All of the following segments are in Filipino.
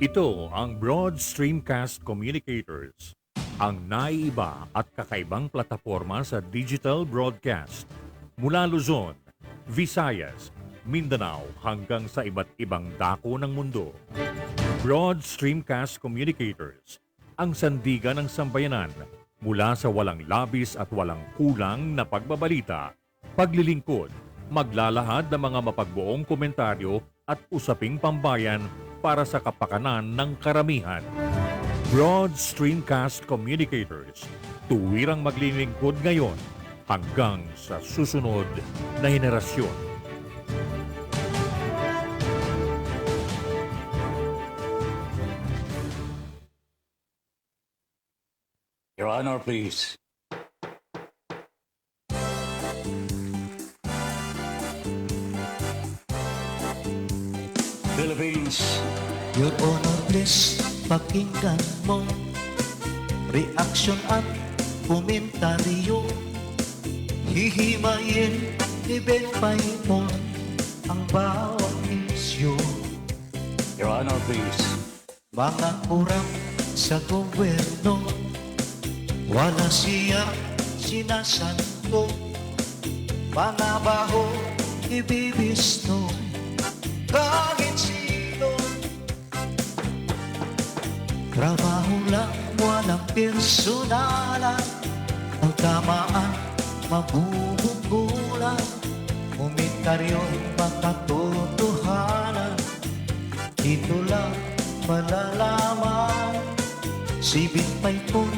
Ito ang Broad Streamcast Communicators, ang naiiba at kakaibang plataforma sa digital broadcast. Mula Luzon, Visayas, Mindanao hanggang sa iba't ibang dako ng mundo. Broad Streamcast Communicators, ang sandigan ng sambayanan mula sa walang labis at walang kulang na pagbabalita, paglilingkod, maglalahad ng mga mapagbuong komentaryo at usaping pambayan para sa kapakanan ng karamihan. Broad Streamcast Communicators, tuwirang maglilingkod ngayon hanggang sa susunod na henerasyon. Your Honor, please. Philippines. Your Honor, please, pakinggan mo reaksyon at komentaryo. Hihimayin ni Ben Paimon ang bawat isyu. Your Honor, please. Mga kurang sa gobyerno, wala siya sinasanto. Mga baho ibibisto, kahit sino. Trabaho lang, walang personalan. Ang tamaan, mabubunggulan. Komentaryo'y makatotohanan. Dito lang malalaman. Sibit pa'y po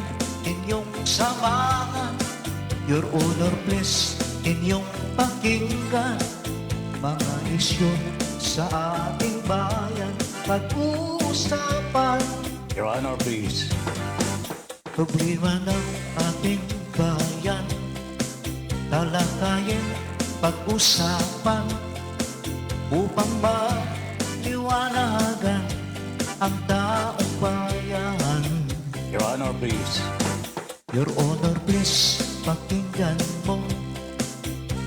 inyong samahan. Your Honor, please, inyong pakinggan. Mga isyu sa ating bayan, pag-uusapan. Your Honor, please. Problema ng ating bayan, talakayin, pag-usapan, upang maliwanagan ang taong bayan. Your Honor, please. Your Honor, please, pakinggan mo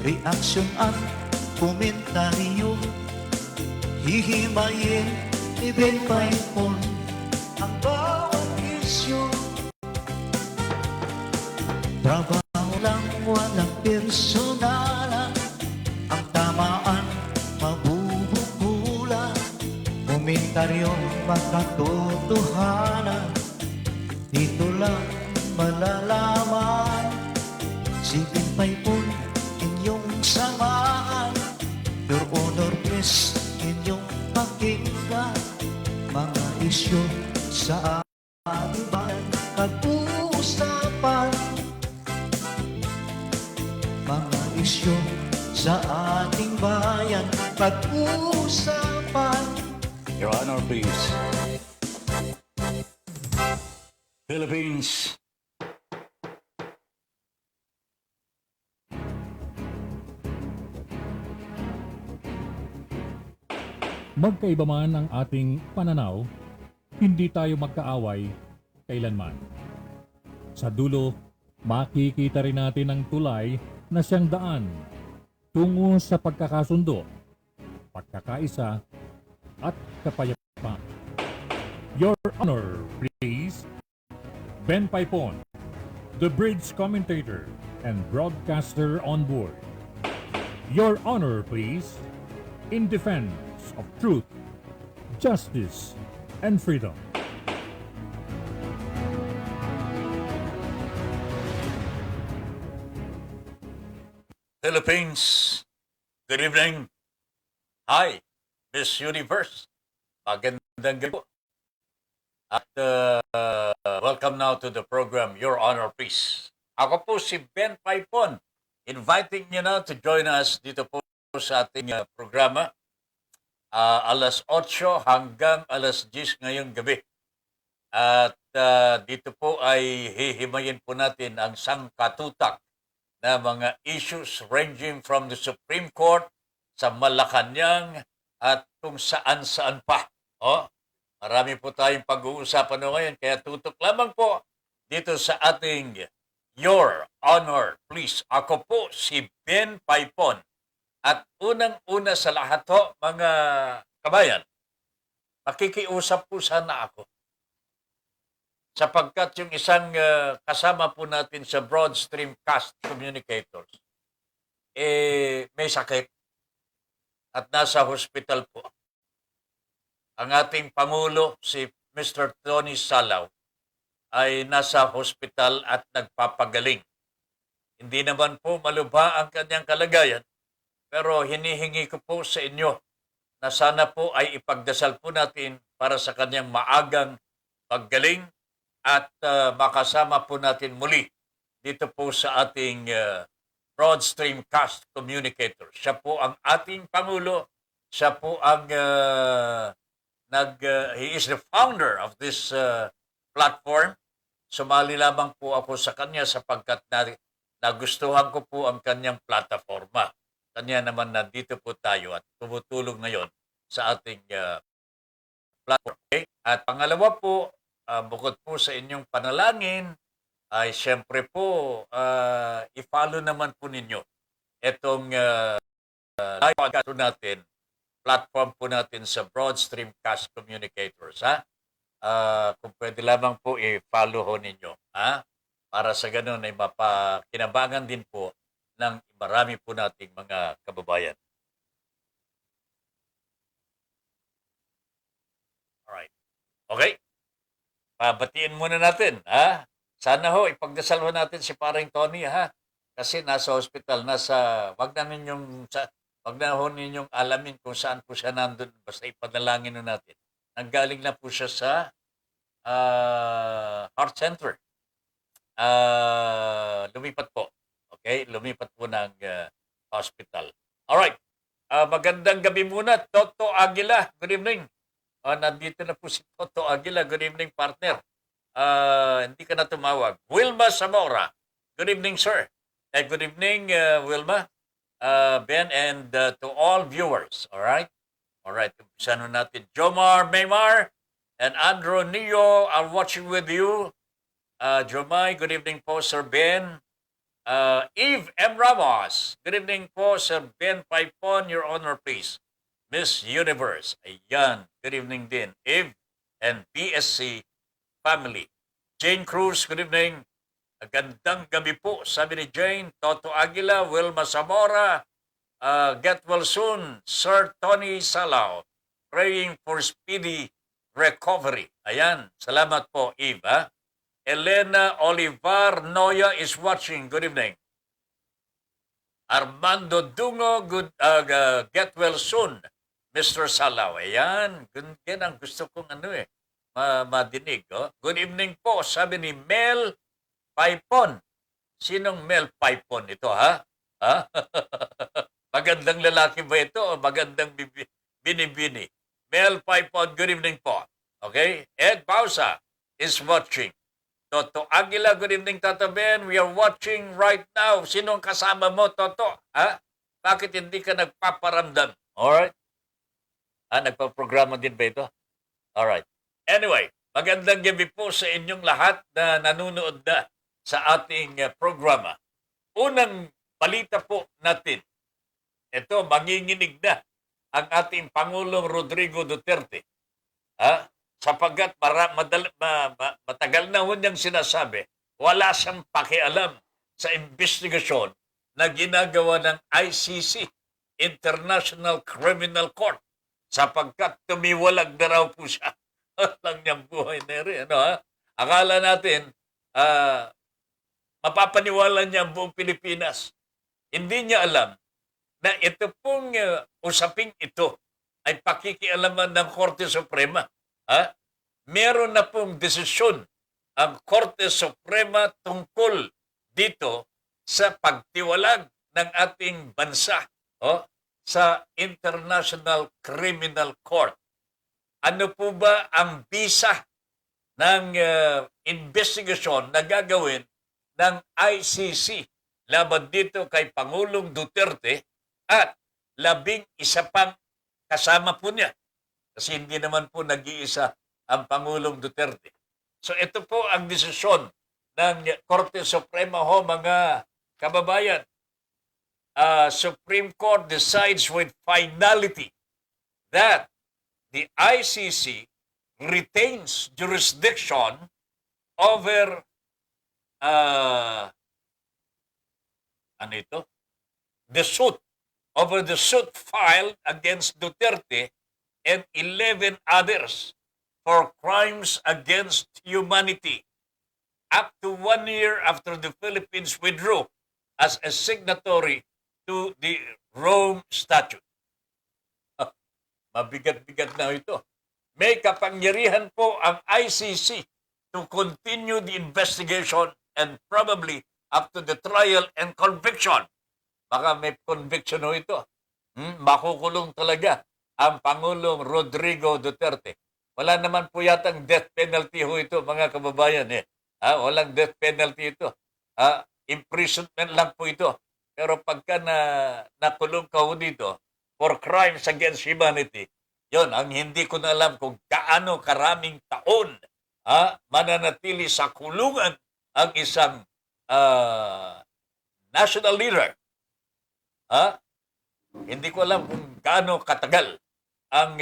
reaksyon at komentaryo. Hihimayin ni Ben Paimon ang bawat isyu. Trabaho lang, walang personalan. Ang tamaan, mabubunggulan. Komentaryo, makatotohanan. Dito lang malalaman. Sipin pa'y po inyong samahan. Your Honor, please, inyong pakinggan. Mga isyu sa ating bayan, pag-uusapan. Mga isyu sa ating bayan, pag-uusapan. Your Honor, please. Philippines. Magkaiba man ang ating pananaw, hindi tayo magkaaway kailanman. Sa dulo, makikita rin natin ang tulay na siyang daan tungo sa pagkakasundo, pagkakaisa, at kapayapaan. Your Honor, please. Ben Paipon, the bridge commentator and broadcaster on board. Your Honor, please. In defense of truth, justice, and freedom. Philippines. Good evening. Hi, Miss Universe. Magandang gabi po. At welcome now to the program, Your Honor, please. Ako po si Ben Paipon, inviting you now to join us dito po sa ating programa. Alas 8 hanggang alas 10 ngayong gabi. At dito po ay hihimayin po natin ang sangkatutak na mga issues ranging from the Supreme Court sa Malacanang at kung saan-saan pa. Marami po tayong pag-uusapan ngayon, kaya tutok lamang po dito sa ating Your Honor, please. Ako po si Ben Paipon, At unang-una sa lahat ho, mga kabayan, makikiusap po sana ako. Sapagkat yung isang kasama po natin sa Broadstream Cast Communicators, may sakit at nasa hospital po. Ang ating Pangulo, si Mr. Tony Salaw, ay nasa hospital at nagpapagaling. Hindi naman po malubha ang kanyang kalagayan, pero hinihingi ko po sa inyo na sana po ay ipagdasal po natin para sa kanyang maagang paggaling at makasama po natin muli dito po sa ating Broadstream Cast Communicator. Siya po ang ating Pangulo. Siya po ang he is the founder of this platform. Sumali lamang po ako sa kanya sapagkat nagustuhan ko po ang kanyang plataforma. Kanya naman nandito po tayo at tumutulong ngayon sa ating platform. Okay? At pangalawa po, bukod po sa inyong panalangin, ay siyempre po, i-follow naman po ninyo itong live podcast natin, platform po natin sa Broadstream Cast Communicators. Ha? Kung pwede lamang po, i-follow ho ninyo. Ha? Para sa ganun ay mapakinabangan din po ng marami po nating mga kababayan. Alright. Okay. Pabatiin muna natin. Ha? Sana ho, ipagdasal ho natin si paring Tony. Ha? Kasi nasa hospital, wag na ho ninyong alamin kung saan po siya nandun. Basta ipadalangin ho natin. Nanggaling na po siya sa heart center. Lumipat po. Okay? Lumipat po ng hospital. Alright. Magandang gabi muna, Toto Aguila. Good evening. Nandito na po si Toto Aguila. Good evening, partner. Hindi ka na tumawag. Wilma Zamora. Good evening, sir. Good evening, Wilma, Ben, and to all viewers. Alright? Alright. Umpisa na natin. Jomar Maymar and Andrew Neo are watching with you. Jomay, good evening po, Sir Ben. Eve M. Ramos, good evening po, Sir Ben Paipon, Your Honor, please. Miss Universe, ayan, good evening din. Eve and BSC family. Jane Cruz, good evening. Gandang gabi po, sabi ni Jane. Toto Aguila, Wilma Zamora, get well soon, Sir Tony Salaw. Praying for speedy recovery. Ayan, salamat po, Eve. Ha? Elena Olivar Noya is watching. Good evening. Armando Dungo, get well soon, Mr. Salaw. Ayan, yan ang gusto kong madinig. Oh. Good evening po, sabi ni Mel Paipon. Sinong Mel Paipon ito, ha? Magandang lalaki ba ito o magandang binibini? Mel Paipon, good evening po. Okay? Ed Bausa is watching. Toto Aguila, good evening, Tata Ben. We are watching right now. Sinong kasama mo, Toto? Ha? Bakit hindi ka nagpaparamdam? Alright? Nagpa-programa din ba ito? Alright. Anyway, magandang gabi po sa inyong lahat na nanonood na sa ating programa. Unang balita po natin. Ito, manginginig na ang ating Pangulong Rodrigo Duterte. Sapagkat matagal na ho niyang sinasabi, wala siyang pakialam sa investigasyon na ginagawa ng ICC, International Criminal Court, sapagkat tumiwalag na raw po siya. Lang niyang buhay na rin. Akala natin, mapapaniwala niya ang buong Pilipinas. Hindi niya alam na ito pong usaping ito ay pakikialaman ng Korte Suprema. Meron na pong desisyon ang Korte Suprema tungkol dito sa pagtiwalag ng ating bansa sa International Criminal Court. Ano po ba ang bisa ng investigasyon na gagawin ng ICC laban dito kay Pangulong Duterte at 11 pang kasama po niya? Kasi hindi naman po nag-iisa ang Pangulong Duterte. So ito po ang desisyon ng Korte Suprema ho, mga kababayan. Supreme Court decides with finality that the ICC retains jurisdiction over ano ito? The suit filed against Duterte and 11 others for crimes against humanity up to 1 year after the Philippines withdrew as a signatory to the Rome Statute. Mabigat-bigat na ito. May kapangyarihan po ang ICC to continue the investigation and probably up to the trial and conviction. Baka may conviction ho ito. Makukulong talaga ang Pangulong Rodrigo Duterte. Wala naman po yatang death penalty ho ito, mga kababayan. Walang death penalty ito. Imprisonment lang po ito. Pero pagka nakulong ka ho dito for crimes against humanity, yon ang hindi ko na alam kung gaano karaming taon mananatili sa kulungan ang isang national leader. Hindi ko alam kung gaano katagal ang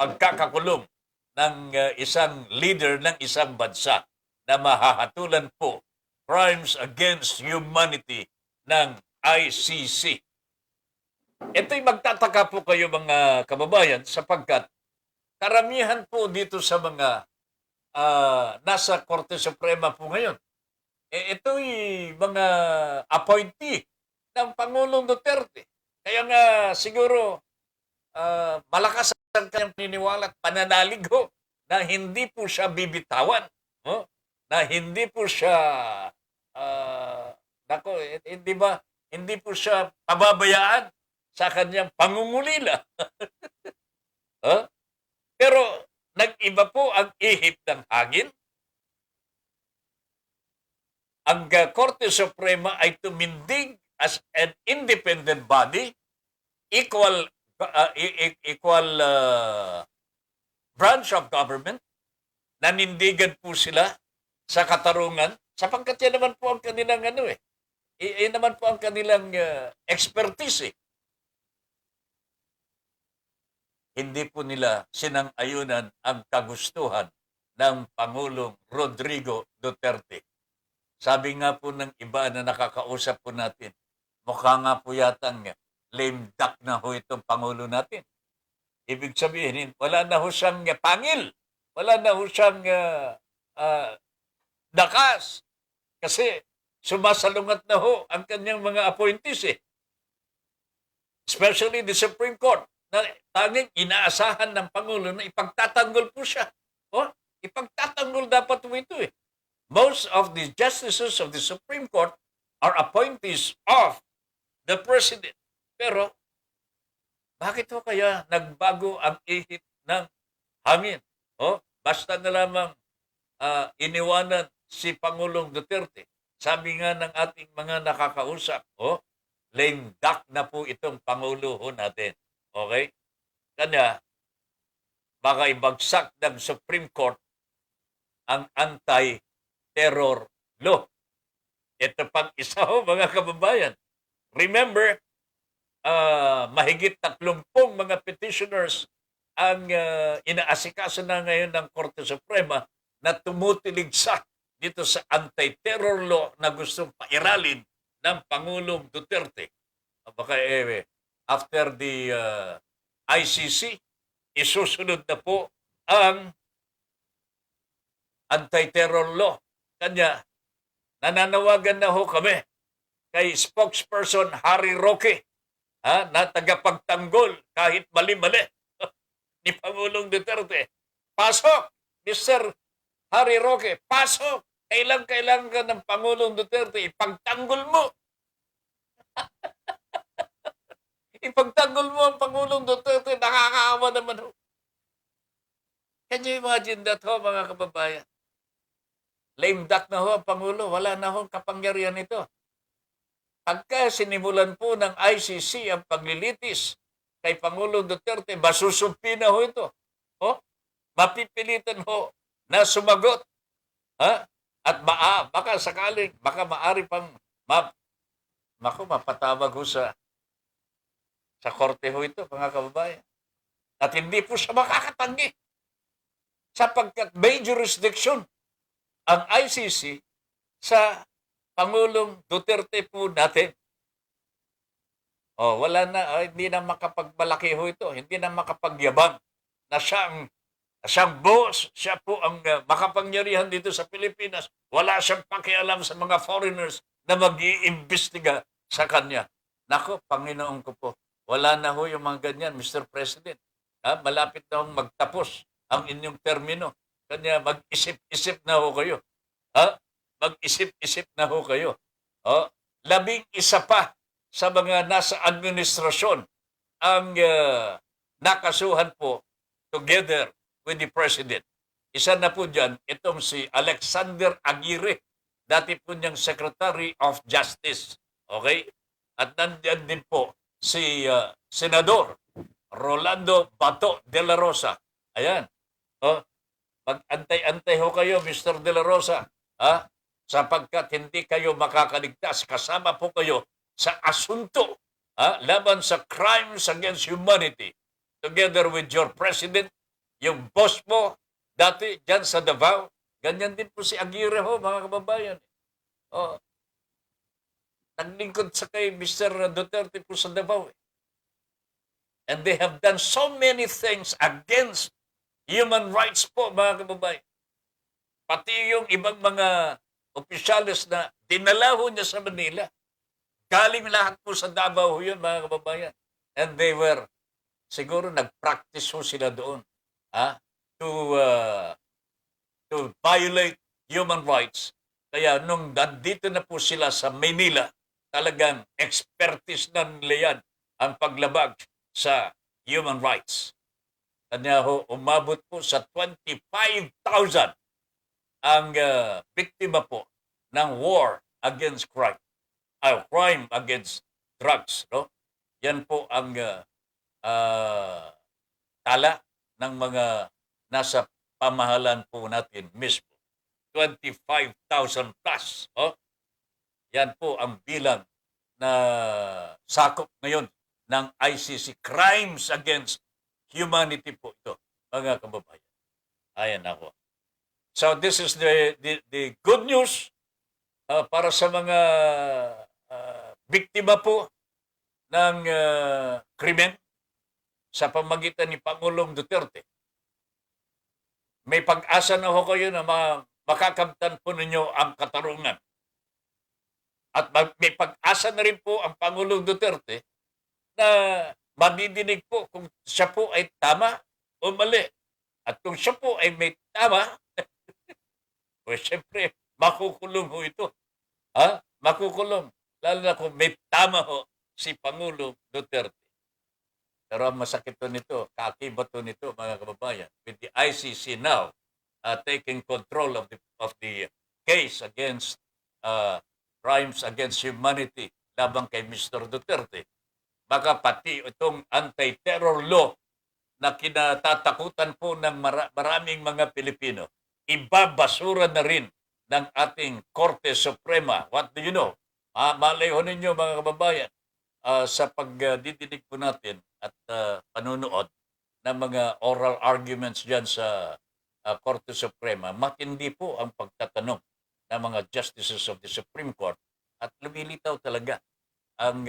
pagkakakulong ng isang leader ng isang bansa na mahahatulan po crimes against humanity ng ICC. Ito'y magtataka po kayo mga kababayan sapagkat karamihan po dito sa mga nasa Korte Suprema po ngayon, ito'y mga appointee ng Pangulong Duterte. Kaya nga siguro malakas ang kanyang paniniwala at pananalig ho na hindi po siya bibitawan. Na hindi po siya hindi po siya pababayaan sa kanyang pangungulila. Pero nag-iba po ang ihip ng hangin. Ang Korte Suprema ay tumindig as an independent body, equal branch of government. Nanindigan po sila sa katarungan sapagkat yan naman po ang kanilang yan naman po ang kanilang expertise. Hindi po nila sinang-ayunan ang kagustuhan ng Pangulong Rodrigo Duterte. Sabi nga po ng iba na nakakausap po natin, mukha nga po yatang lame duck na ho itong Pangulo natin. Ibig sabihin, wala na ho siyang pangil. Wala na ho siyang dakas. Kasi sumasalungat na ho ang kanyang mga appointees. Especially the Supreme Court na tanging inaasahan ng Pangulo na ipagtatanggol po siya. Ipagtatanggol dapat po ito . Most of the justices of the Supreme Court are appointees of the President. Pero, bakit ho kaya nagbago ang ihip ng hangin? Basta na lamang iniwanan si Pangulong Duterte. Sabi nga ng ating mga nakakausap, lame duck na po itong Pangulo ho natin. Okay? Kanya, baka ibagsak ng Supreme Court ang anti-terror law. Ito pang isa ho, mga kababayan. Remember, mahigit 30 mga petitioners ang inaasikaso na ngayon ng Korte Suprema na tumutiligsa dito sa anti-terror law na gustong pairalin ng Pangulong Duterte. Baka after the ICC, isusunod na po ang anti-terror law. Kanya, nananawagan na ho kami kay spokesperson Harry Roque na tagapagtanggol kahit mali-mali ni Pangulong Duterte. Pasok, Mr. Harry Roque, pasok! Kailang-kailang ka ng Pangulong Duterte, ipagtanggol mo! Ipagtanggol mo ang Pangulong Duterte, nakakaawa naman ho. Can you imagine that ho, mga kababayan? Lame duck na ho ang Pangulo, wala na ho kapangyarihan ito. Pagka sinimulan po ng ICC ang paglilitis kay Pangulong Duterte, masusumpi na ho ito. Mapipilitan ho na sumagot. At baka sakaling, baka maari pang Naku, mapatawag ho sa korte ho ito, mga kababayan. At hindi po siya makakatanggi sapagkat may jurisdiction ang ICC sa Pangulong Duterte po natin. Wala na, hindi na makapagmalaki ho ito, hindi na makapagyabang na siyang boss, siya po ang makapangyarihan dito sa Pilipinas. Wala siyang pakialam sa mga foreigners na mag-iimbestiga sa kanya. Nako, Panginoon ko po, wala na ho yung mga ganyan, Mr. President. Malapit na hong magtapos ang inyong termino. Kanya mag-isip-isip na ho kayo. Mag-isip-isip na ho kayo. 11 pa sa mga nasa administrasyon ang nakasuhan po together with the President. Isa na po dyan, itong si Alexander Aguirre, dati po niyang Secretary of Justice. Okay? At nandiyan din po si Senador Rolando Bato de la Rosa. Ayan. Mag-antay-antay ho kayo, Mr. de la Rosa. Sapagkat hindi kayo makakaligtas. Kasama po kayo sa asunto laban sa crimes against humanity. Together with your president, yung boss mo, dati dyan sa Davao, ganyan din po si Aguirre ho, mga kababayan. Naglingkod sa kay Mr. Duterte po sa Davao. And they have done so many things against human rights po, mga kababayan. Pati yung ibang mga opisyalis na dinala ho niya sa Manila. Galing lahat po sa Davao yun, mga kababayan. And they were, siguro nag-practice ho sila doon to violate human rights. Kaya nung nandito na po sila sa Manila, talagang expertise na nila yan ang paglabag sa human rights. Kanya ho, umabot po sa 25,000 ang biktima po ng war against crime. Crime against drugs. No? Yan po ang tala ng mga nasa pamahalan po natin mismo. 25,000 plus. Yan po ang bilang na sakop ngayon ng ICC. Crimes against humanity po ito, mga kababayan. Ayan ako. So this is the good news para sa mga biktima po ng krimen sa pamagitan ni Pangulong Duterte. May pag-asa na ho kayo na makakamtan po ninyo ang katarungan. At may pag-asa na rin po ang Pangulong Duterte na madidinig po kung siya po ay tama o mali. At kung siya po ay may tama, pues syempre, makukulong ho ito. Makukulong. Lalo na kung may tama ho si Pangulong Duterte. Pero ang masakit to nito, kaakibat to nito, mga kababayan, with the ICC now taking control of the case against crimes against humanity labang kay Mr. Duterte, baka pati itong anti-terror law na kinatatakutan po ng maraming mga Pilipino, ibabasura na rin ng ating Korte Suprema. What do you know? Malay ho ninyo, mga kababayan, sa pagdidinig po natin at panunood ng mga oral arguments dyan sa Korte Suprema, matindi po ang pagtatanong ng mga justices of the Supreme Court at lumilitaw talaga ang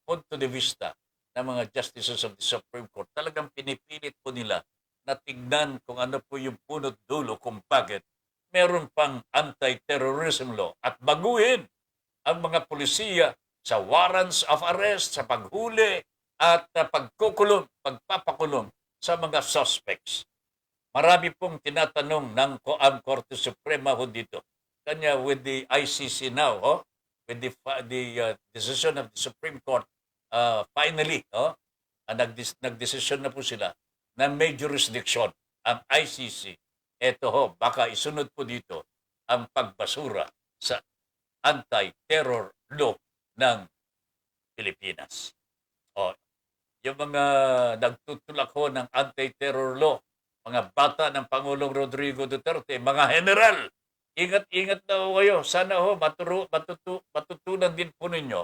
punto de vista ng mga justices of the Supreme Court. Talagang pinipilit po nila na tignan kung ano po yung punot dulo kung bakit meron pang anti-terrorism law at baguhin ang mga pulisiya sa warrants of arrest, sa paghuli at pagkukulong, pagpapakulong sa mga suspects. Marami pong tinatanong ng Korte Suprema ho dito. Kanya with the ICC now, with the decision of the Supreme Court, finally, nagdesisyon na po sila na may jurisdiction ang ICC. Ito ho, baka isunod po dito ang pagbasura sa anti-terror law ng Pilipinas. Yung mga nagtutulak ho ng anti-terror law, mga bata ng Pangulong Rodrigo Duterte, mga general, ingat-ingat na ho kayo. Sana ho matutunan din po ninyo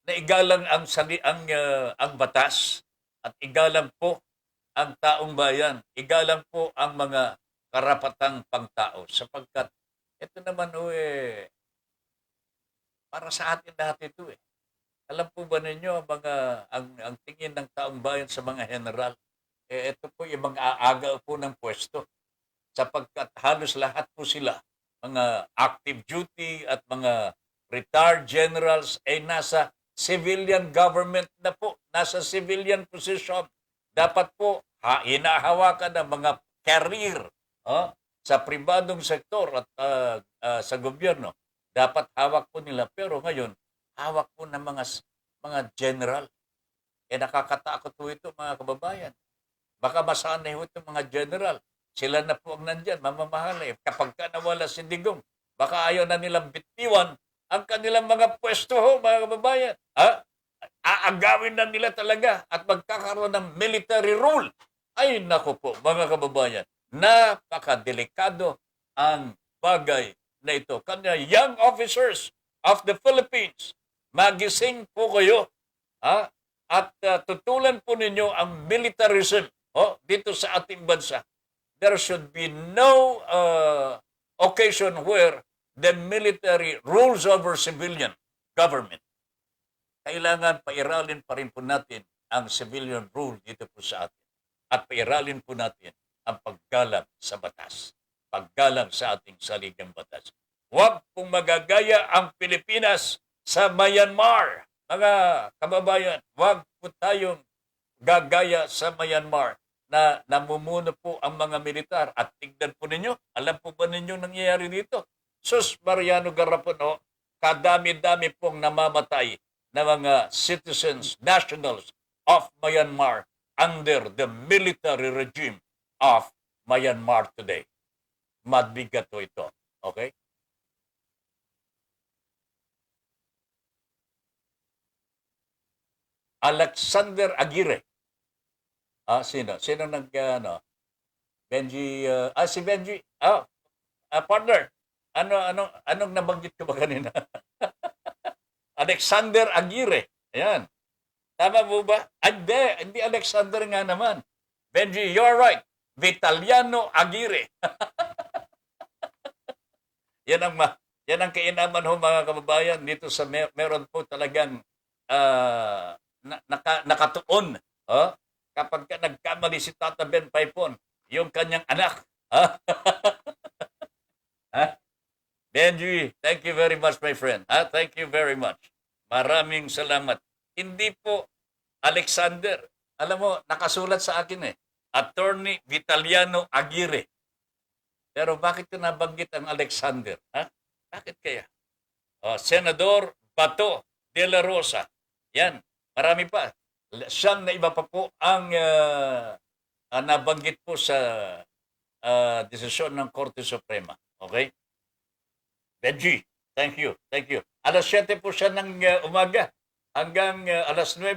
na igalang ang batas at igalang po ang taong bayan, igalang po ang mga karapatang pangtao sapagkat ito naman para sa atin lahat ito eh. Alam po ba ninyo ang tingin ng taong bayan sa mga general? Ito po yung mga aaga po ng pwesto sapagkat halos lahat po sila mga active duty at mga retired generals ay nasa civilian government na po, nasa civilian position. Dapat po hinahawakan ng mga career sa pribadong sektor at sa gobyerno. Dapat hawak po nila. Pero ngayon, hawak po ng mga general. Nakakatakot po ito mga kababayan. Baka masanay po ito mga general. Sila na po ang nandyan, mamamahal Kapag ka nawala si Digong, baka ayaw na nilang bitiwan ang kanilang mga pwesto mga kababayan. Aagawin na nila talaga at magkakaroon ng military rule. Ay nako po mga kababayan, napakadelikado ang bagay na ito. Kanya young officers of the Philippines, magising po kayo at tutulan po ninyo ang militarism dito sa ating bansa. There should be no occasion where the military rules over civilian government. Kailangan pairalin pa rin po natin ang civilian rule dito po sa atin. At pairalin po natin ang paggalang sa batas. Paggalang sa ating saligang batas. Huwag pong magagaya ang Pilipinas sa Myanmar. Mga kababayan, huwag po tayong gagaya sa Myanmar na namumuno po ang mga militar. At tignan po ninyo, alam po ba ninyo nangyayari dito? Sus Mariano Garapon, kadami-dami pong namamatay na mga citizens, nationals of Myanmar under the military regime of Myanmar today. Mabigat po ito. Okay? Alexander Aguirre. Sino? Sino Benji, si Benji. Partner. Anong nabanggit ko ba kanina? Alexander Aguirre. Ayan. Tama mo ba? Hindi Alexander nga naman. Benji, you're right. Vitaliano Aguirre. Yan ang kainaman mga kababayan dito sa meron po talagang nakatuon. Kapag nagkamali si Tata Ben Paipon, yung kanyang anak. Benji, thank you very much, my friend. Thank you very much. Maraming salamat. Hindi po Alexander. Alam mo, nakasulat sa akin Attorney Vitaliano Aguirre. Pero bakit ko nabanggit ang Alexander? Bakit kaya? Senador Bato de la Rosa. Yan, marami pa. Siyang na iba pa po ang nabanggit po sa desisyon ng Korte Suprema. Okay? Benji, thank you. Thank you. Alas 7 po siya ng umaga hanggang alas 9.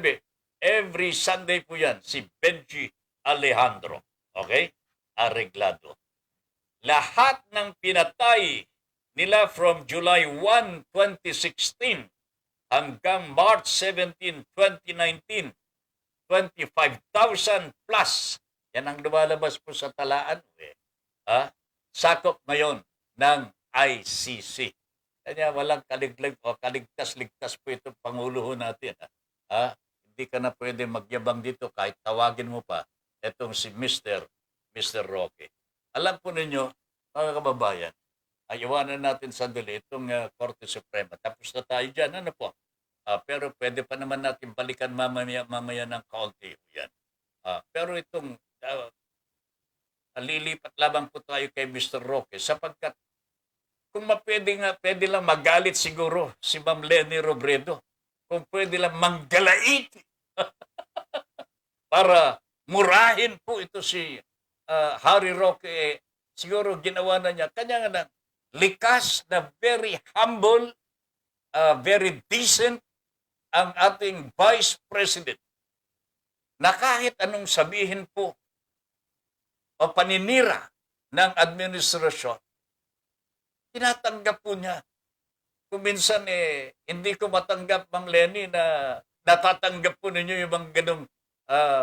Every Sunday po yan, si Benji Alejandro. Okay? Areglado. Lahat ng pinatay nila from July 1, 2016 hanggang March 17, 2019, 25,000 plus. Yan ang lumalabas po sa talaan. Sakop ngayon ng ICC. Kanya walang kaliglig o kaligtas-ligtas po itong Pangulo natin. Hindi ka na pwede magyabang dito kahit tawagin mo pa itong si Mr. Roque. Alam po ninyo, mga kababayan, iwanan natin sandali itong Korte Suprema. Tapos na tayo dyan. Ano po? Pero pwede pa naman natin balikan mamaya ng kaunti. Yan. Pero itong lilipat labang po tayo kay Mr. Roque sapagkat kung pwede lang magalit siguro si Ma'am Leni Robredo. Kung pwede lang manggalait para murahin po ito si Harry Roque. Siguro ginawa na niya. Kanya nga likas na very humble, very decent ang ating Vice President na kahit anong sabihin po o paninira ng administrasyon, tinatanggap po niya. kung minsan hindi ko matanggap, Ma'am Lenny, na natatanggap po ninyo yung mga ganong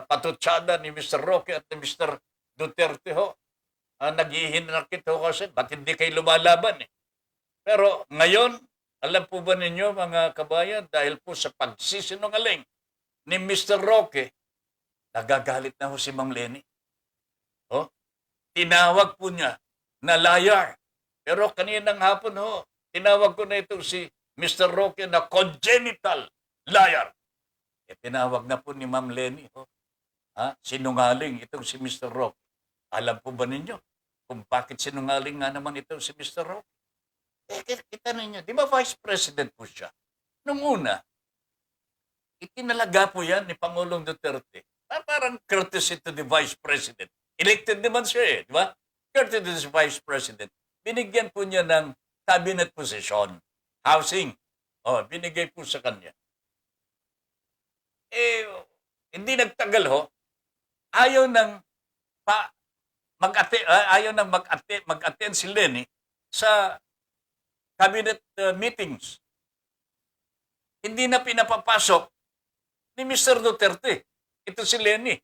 patutsada ni Mr. Roque at ni Mr. Duterte ho. Naghihinakit ho kasi, ba't hindi kayo lumalaban eh? Pero ngayon, alam po ba ninyo mga kabayan, dahil po sa pagsisinungaling ni Mr. Roque, nagagalit na ho si Ma'am Lenny. Oh, tinawag po niya na liar. Pero kaninang hapon ho, tinawag ko na itong si Mr. Roque na congenital liar. Tinawag na po ni Ma'am Lenny ho. Sinungaling itong si Mr. Roque. Alam po ba ninyo kung bakit sinungaling nga naman itong si Mr. Roque? Kita ninyo, di ba Vice President po siya? Nung una, itinalaga po yan ni Pangulong Duterte. Parang courtesy to the Vice President. Elected naman siya di ba? Courtesy to the Vice President. Binigyan po niya ng cabinet position, housing. Binigay po sa kanya. Hindi nagtagal ho. Ayaw nang mag-attend si Lenny sa cabinet meetings. Hindi na pinapapasok ni Mr. Duterte. Ito si Lenny.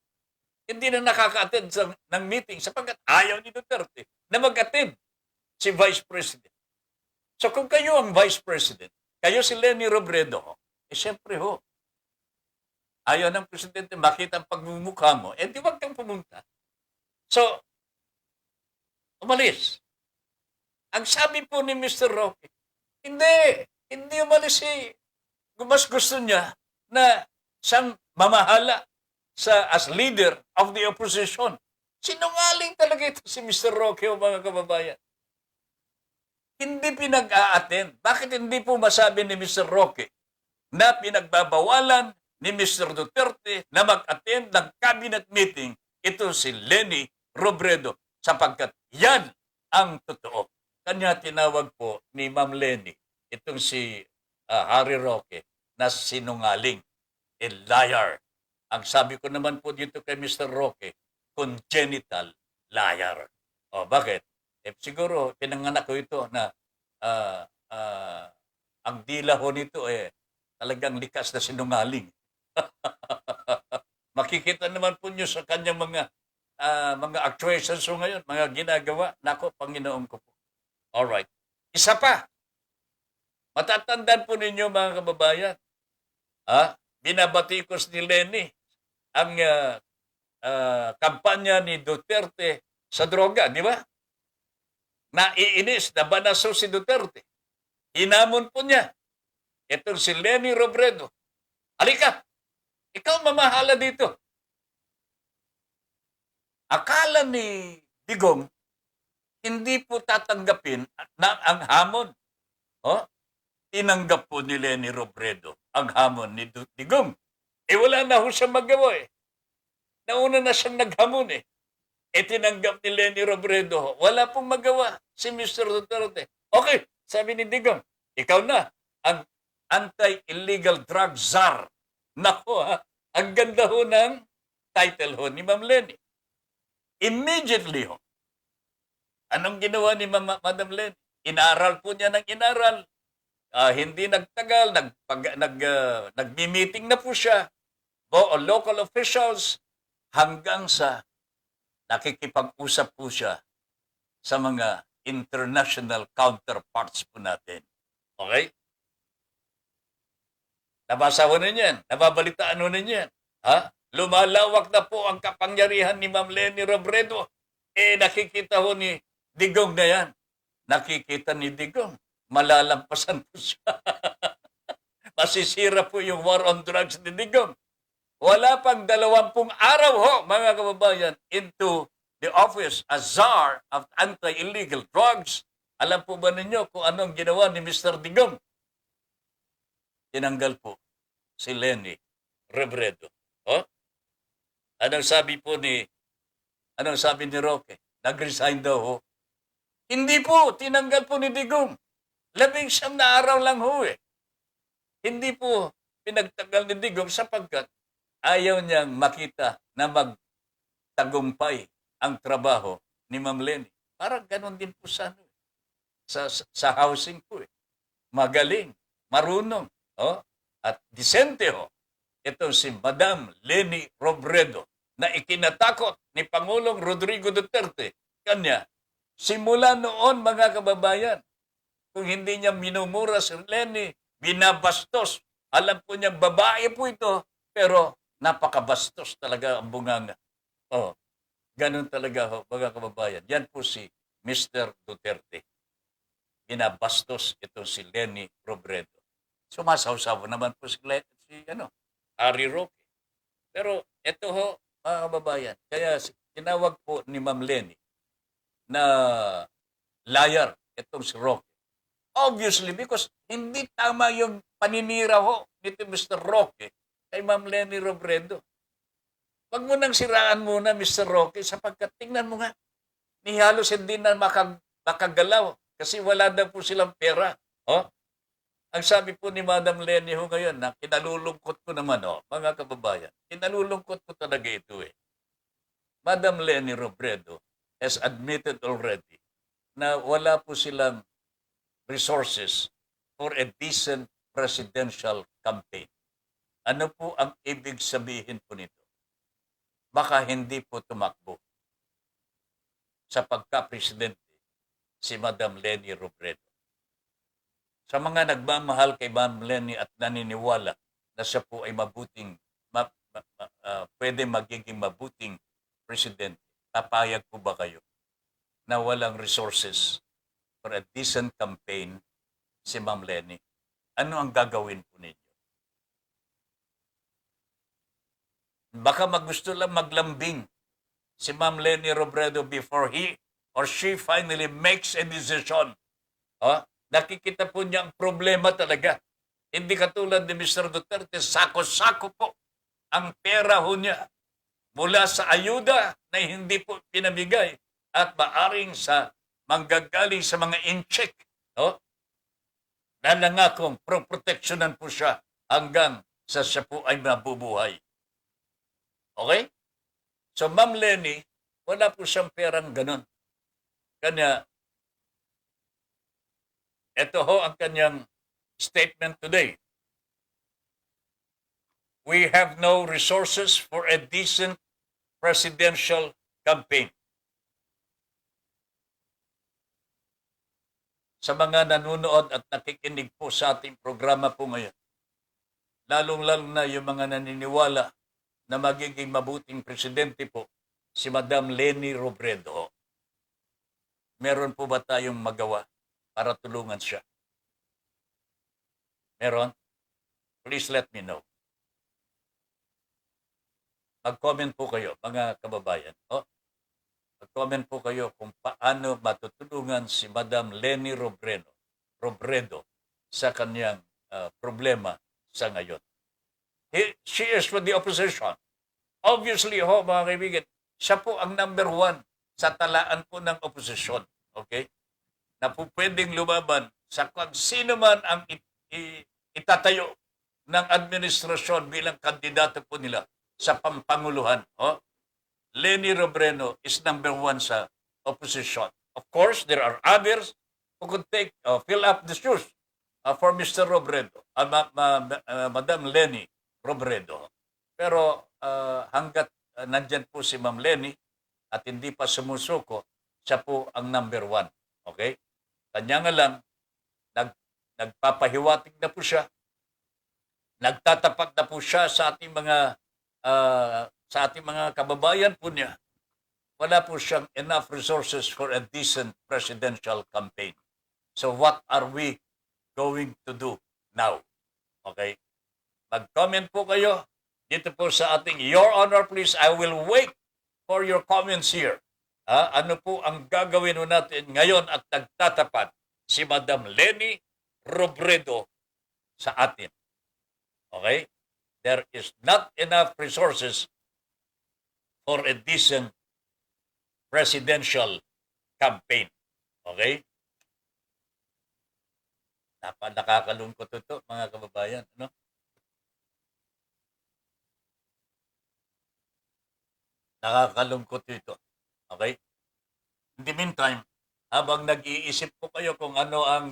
Hindi na nakaka-attend ng meeting sapagkat ayaw ni Duterte na mag-attend si Vice President. So kung kayo ang Vice President, kayo si Lenny Robredo, siyempre ho, ayaw ng Presidente makita ang pagmumukha mo, di wag kang pumunta. So, umalis. Ang sabi po ni Mr. Roque, hindi umalis mas gusto niya na siyang mamahala as leader of the opposition. Sinungaling talaga ito si Mr. Roque o mga kababayan. Hindi pinag-a-attend. Bakit hindi po masabi ni Mr. Roque na pinagbabawalan ni Mr. Duterte na mag-attend ng cabinet meeting ito si Lenny Robredo sapagkat yan ang totoo. Kanya tinawag po ni Ma'am Lenny itong si Harry Roque na sinungaling, a liar. Ang sabi ko naman po dito kay Mr. Roque, congenital liar. Bakit? Siguro pinanganak ko ito na ang dila ho nito talagang likas na sinungaling. Makikita naman po nyo sa kanyang mga actuations so ngayon, mga ginagawa. Nako, Panginoon ko po. Alright. Isa pa. Matatandaan po ninyo mga kababayan. Binabatikos ni Lenny ang kampanya ni Duterte sa droga, di ba? Naiinis, nabanaso si Duterte. Hinamon po niya. Itong si Lenny Robredo. Halika, ikaw mamahala dito. Akala ni Digong, hindi po tatanggapin ang hamon. Tinanggap po ni Lenny Robredo ang hamon ni Digong. Wala na ho siyang magawa Nauna na siyang naghamon tinanggap ni Lenny Robredo. Wala pong magawa si Mr. Duterte. Okay, sabi ni Digong, ikaw na ang anti-illegal drug czar. Nako ang ganda ho ng title ho ni Ma'am Lenny. Immediately ho. Anong ginawa ni Madam Lenny? Inaral po niya ng inaral. Hindi nagtagal, nagmi-meeting na po siya. Local officials hanggang sa nakikipag-usap po siya sa mga international counterparts po natin. Okay? Nabasa ho ninyo yan. Nababalitaan ho ninyo yan. Lumalawak na po ang kapangyarihan ni Ma'am Lenny Robredo. Nakikita ho ni Digong na yan. Nakikita ni Digong. Malalampasan po siya. Masisira po yung war on drugs ni Digong. Wala pang 20 araw ho, mga kababayan, into the office as czar of anti-illegal drugs. Alam po ba ninyo kung anong ginawa ni Mr. Digong? Tinanggal po si Lenny Robredo. Anong sabi ni Roque? Nag-resign daw ho. Hindi po, tinanggal po ni Digong. 11 na araw lang ho Hindi po pinagtagal ni Digong sapagkat ayaw niyang makita na magtagumpay ang trabaho ni Ma'am Lenny. Parang ganon din po sa housing po magaling, marunong, at disente ito si Madam Leni Robredo na ikinatakot ni Pangulong Rodrigo Duterte. Kanya, simula noon mga kababayan, kung hindi niya minumura si Leni, binabastos. Alam po niya, babae po ito, pero napakabastos talaga ang bunganga. Ganun talaga mga kababayan. Yan po si Mr. Duterte. Binabastos ito si Leni Robredo. Sumasaw-saw naman po si Harry Roque. Pero ito mga kababayan, kaya tinawag po ni Ma'am Leni na liar itong si Roque. Obviously, because hindi tama yung paninira nito Mr. Roque kay Ma'am Leni Robredo. Wag mo nang siraan muna, Mr. Roque, sapagkat tingnan mo nga, ni halos hindi na makagalaw kasi wala na po silang pera. Ang sabi po ni Madam Leni ngayon, na kinalulungkot ko naman, mga kababayan, kinalulungkot ko talaga ito Madam Leni Robredo has admitted already na wala po silang resources for a decent presidential campaign. Ano po ang ibig sabihin po nito? Baka hindi po tumakbo sa pagka-presidente si Madam Leni Robredo. Sa mga nagmamahal kay Ma'am Leni at naniniwala na siya po ay pwede magiging mabuting presidente, papayag po ba kayo na walang resources for a decent campaign si Ma'am Leni? Ano ang gagawin po ninyo? Baka gusto lang maglambing si Ma'am Leni Robredo before he or she finally makes a decision. Nakikita po niya ang problema talaga. Hindi katulad ni Mr. Duterte, sako-sako po ang pera niya mula sa ayuda na hindi po pinamigay at maaring sa manggagaling sa mga in-check. Nangakong proteksyonan po siya hanggang sa siya po ay mabubuhay. Okay? So Ma'am Leni, wala po siyang perang ganun. Kanya, ito ang kanyang statement today. We have no resources for a decent presidential campaign. Sa mga nanonood at nakikinig po sa ating programa po ngayon, lalong-lalo na yung mga naniniwala na magiging mabuting presidente po, si Madam Leni Robredo. Meron po ba tayong magawa para tulungan siya? Meron? Please let me know. Mag-comment po kayo, mga kababayan. Mag-comment po kayo kung paano matutulungan si Madam Leni Robredo sa kanyang problema sa ngayon. She is for the opposition. Obviously, mga kaibigan, siya po ang number 1 sa talaan po ng opposition. Okay? Na po pwedeng lumaban sa kung sino man ang itatayo ng administrasyon bilang kandidato po nila sa pampanguluhan. Leni Robredo is number 1 sa opposition. Of course, there are others who could fill up the shoes for Mr. Robredo, Madam Leni Robredo. Pero hanggat nandyan po si Ma'am Leni at hindi pa sumusuko, siya po ang number 1. Okay? Kanya nga lang, nagpapahiwatig na po siya, nagtatapat na po siya sa ating mga kababayan po niya. Wala po siyang enough resources for a decent presidential campaign. So what are we going to do now? Okay? Mag-comment po kayo dito po sa ating Your Honor, please. I will wait for your comments here. Ano po ang gagawin natin ngayon at nagtatapat si Madam Leni Robredo sa atin? Okay? There is not enough resources for a decent presidential campaign. Okay? Nakakalungkot ito, mga kababayan. Ano? Nakakalungkot ito. Okay? In the meantime, habang nag-iisip po kayo kung ano ang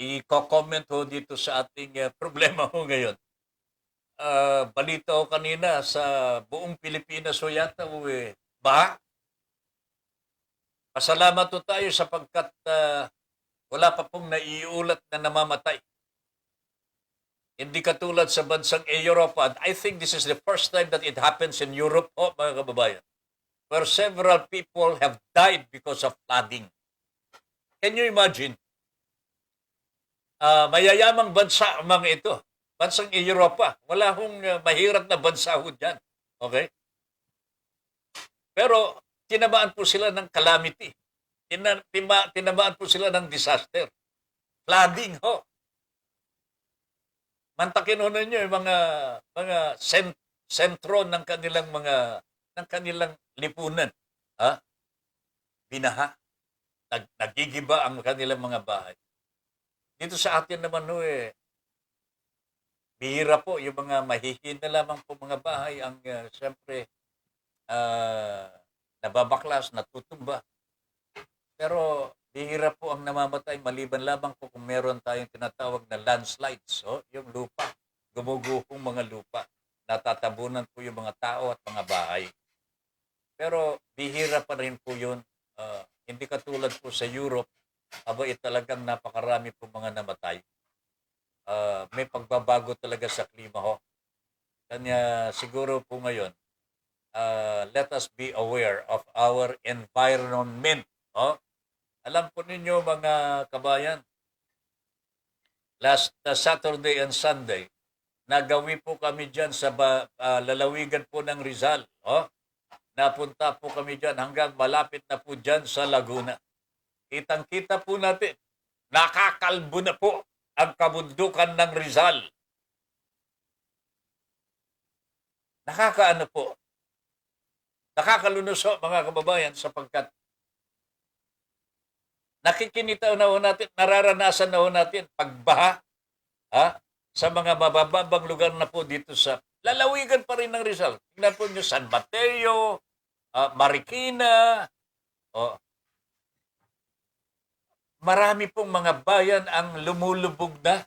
i-comment ho dito sa ating problema ho ngayon. Balita ko kanina sa buong Pilipinas ho yata ho baha. Pasalamat ho tayo sapagkat wala pa pong naiulat na namamatay. Hindi katulad sa bansang Europa. I think this is the first time that it happens in Europe, mga kababayan, where several people have died because of flooding. Can you imagine? Mayayamang bansa ang mga ito. Bansang Europa. Wala hong mahirap na bansa ho dyan. Okay? Pero tinamaan po sila ng calamity. Tinamaan po sila ng disaster. Flooding ho. Mantakin ho ninyo yung mga sentro ng kanilang lipunan. Ha? Binaha. Nagigiba ang kanilang mga bahay. Dito sa atin naman ho bihira po yung mga mahihina lamang po mga bahay ang siyempre nababaklas, natutumba. Pero bihira po ang namamatay maliban lamang po kung meron tayong tinatawag na landslides. Yung lupa, gumuguhong mga lupa. Natatabunan po yung mga tao at mga bahay. Pero bihira pa rin po yun. Hindi katulad po sa Europe, talagang napakarami po mga namatay. May pagbabago talaga sa klima ho. Kanya siguro po ngayon, let us be aware of our environment. Alam po ninyo mga kabayan, last Saturday and Sunday, nagawi po kami dyan sa lalawigan po ng Rizal. Napunta po kami dyan hanggang malapit na po dyan sa Laguna. Kitang-kita po natin, nakakalbo na po ang kabundukan ng Rizal. Nakakaano po? Nakakalunuso mga kababayan sapagkat nakikinita na ho natin, nararanasan na ho natin pagbaha sa mga mabababang lugar na po dito sa lalawigan pa rin ng Rizal. Tingnan po nyo, San Mateo, Marikina, marami pong mga bayan ang lumulubog na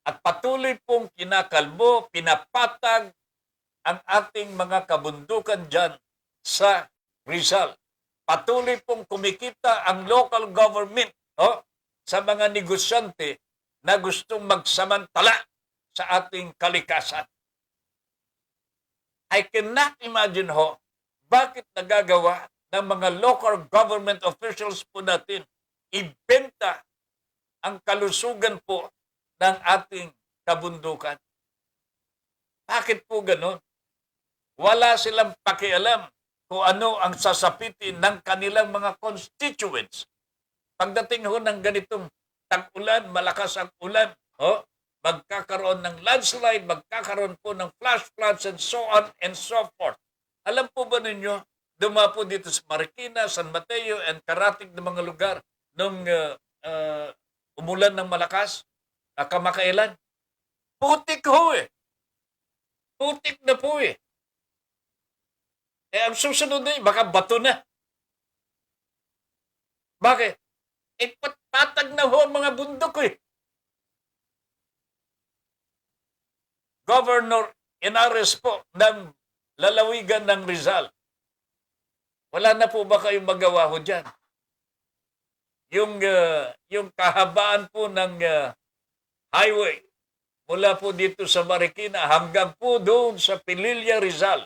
at patuloy pong kinakalbo, pinapatag ang ating mga kabundukan dyan sa Rizal. Patuloy pong kumikita ang local government sa mga negosyante na gustong magsamantala sa ating kalikasan. I cannot imagine bakit nagagawa ng mga local government officials po natin ibenta ang kalusugan po ng ating kabundukan. Bakit po ganun? Wala silang pakialam kung ano ang sasapitin ng kanilang mga constituents. Pagdating ho ng ganitong tag-ulan, malakas ang ulan, magkakaroon ng landslide, magkakaroon po ng flash floods and so on and so forth. Alam po ba ninyo, dumapo dito sa Marikina, San Mateo, and karating ng mga lugar nung umulan ng malakas, kamakailan, putik ho Putik na po ang susunod na baka bato na. Bakit? Patag na ho ang mga bundok Governor Inares po ng lalawigan ng Rizal. Wala na po ba kayong magawa ho dyan? Yung kahabaan po ng highway mula po dito sa Marikina hanggang po doon sa Pililla, Rizal.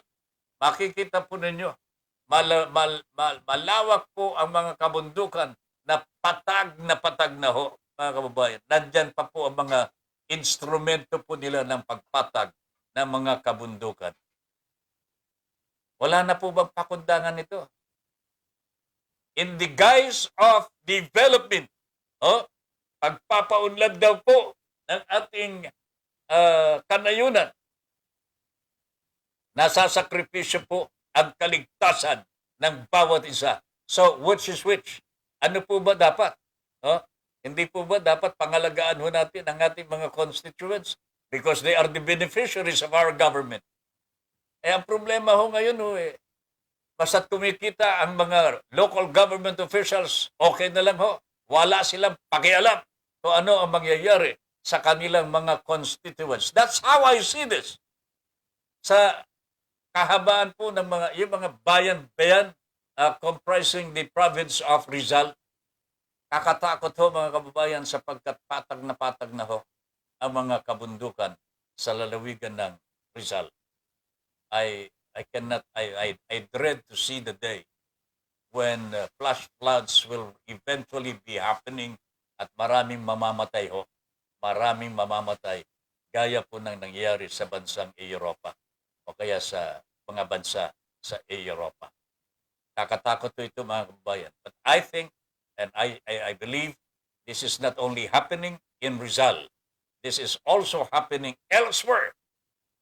Makikita po ninyo, malawak po ang mga kabundukan na patag na ho, mga kababayan. Nandyan pa po ang mga instrumento po nila ng pagpatag ng mga kabundukan. Wala na po bang pakundangan ito? In the guise of development, pagpapaunlad daw po ng ating kanayunan, nasasakripisyo po ang kaligtasan ng bawat isa. So, which is which? Ano po ba dapat? Hindi po ba dapat pangalagaan ho natin ang ating mga constituents because they are the beneficiaries of our government? Ang problema ho ngayon basta't kumikita ang mga local government officials, okay na lang ho. Wala silang pakialam kung ano ang mangyayari sa kanilang mga constituents. That's how I see this. Sa kahabaan po ng yung mga bayan-bayan comprising the province of Rizal, kakatakot ho mga kababayan sapagkat patag na ho ang mga kabundukan sa lalawigan ng Rizal. I dread to see the day when flash floods will eventually be happening at maraming mamamatay ho. Maraming mamamatay gaya po ng nangyayari sa bansang Europa o kaya sa mga bansa sa Europa. Kakatakot po ito mga kababayan. But I think and I believe this is not only happening in Rizal. This is also happening elsewhere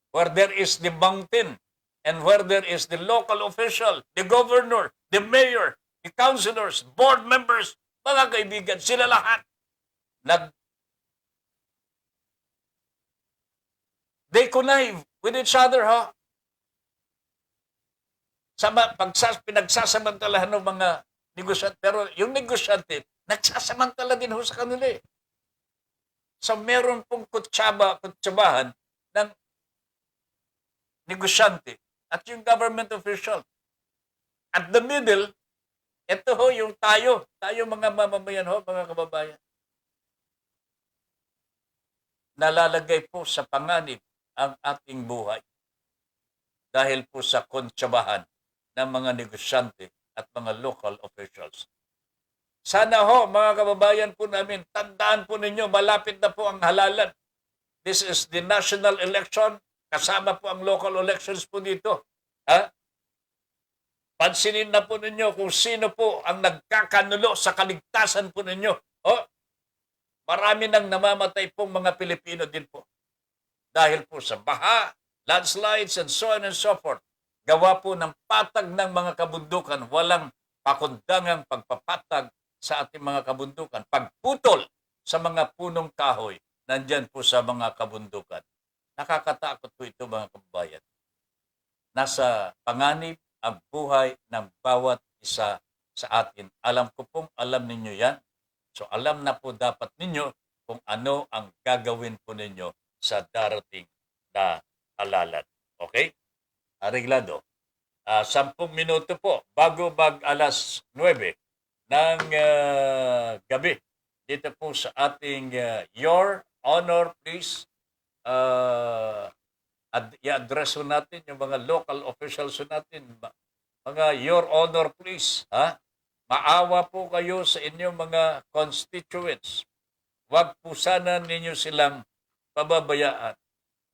where there is the mountain and where there is the local official, the governor, the mayor, the councilors, board members, mga kaibigan, sila lahat they connive with each other, ha? Pinagsasamantalahan ng mga negosyante. Pero yung negosyante, nagsasamantala din ho sa kanila eh. So meron pong kutsabahan ng negosyante at yung government official. At the middle, ito ho yung tayo mga mamamayan ho, mga kababayan. Nalalagay po sa panganib ang ating buhay dahil po sa kontsabahan ng mga negosyante at mga local officials. Sana ho, mga kababayan po namin, tandaan po ninyo, malapit na po ang halalan. This is the national election, kasama po ang local elections po dito. Ha? Pansinin na po ninyo kung sino po ang nagkakanulo sa kaligtasan po ninyo. Oh, marami nang namamatay pong mga Pilipino din po. Dahil po sa baha, landslides, and so on and so forth. Gawa po ng patag ng mga kabundukan, walang pakundangang pagpapatag sa ating mga kabundukan. Pagputol sa mga punong kahoy, nandyan po sa mga kabundukan. Nakakatakot po ito mga kababayan. Nasa panganib ang buhay ng bawat isa sa atin. Alam ko pong alam ninyo yan. So alam na po dapat ninyo kung ano ang gagawin po ninyo sa darating na halalan. Okay? Areglado. 10 minuto po bago alas 9 ng gabi. Dito po sa ating Your Honor, please. I-address natin yung mga local officials natin. Mga Your Honor, please. Ha? Maawa po kayo sa inyong mga constituents. Huwag po sana ninyo silang pababayaan.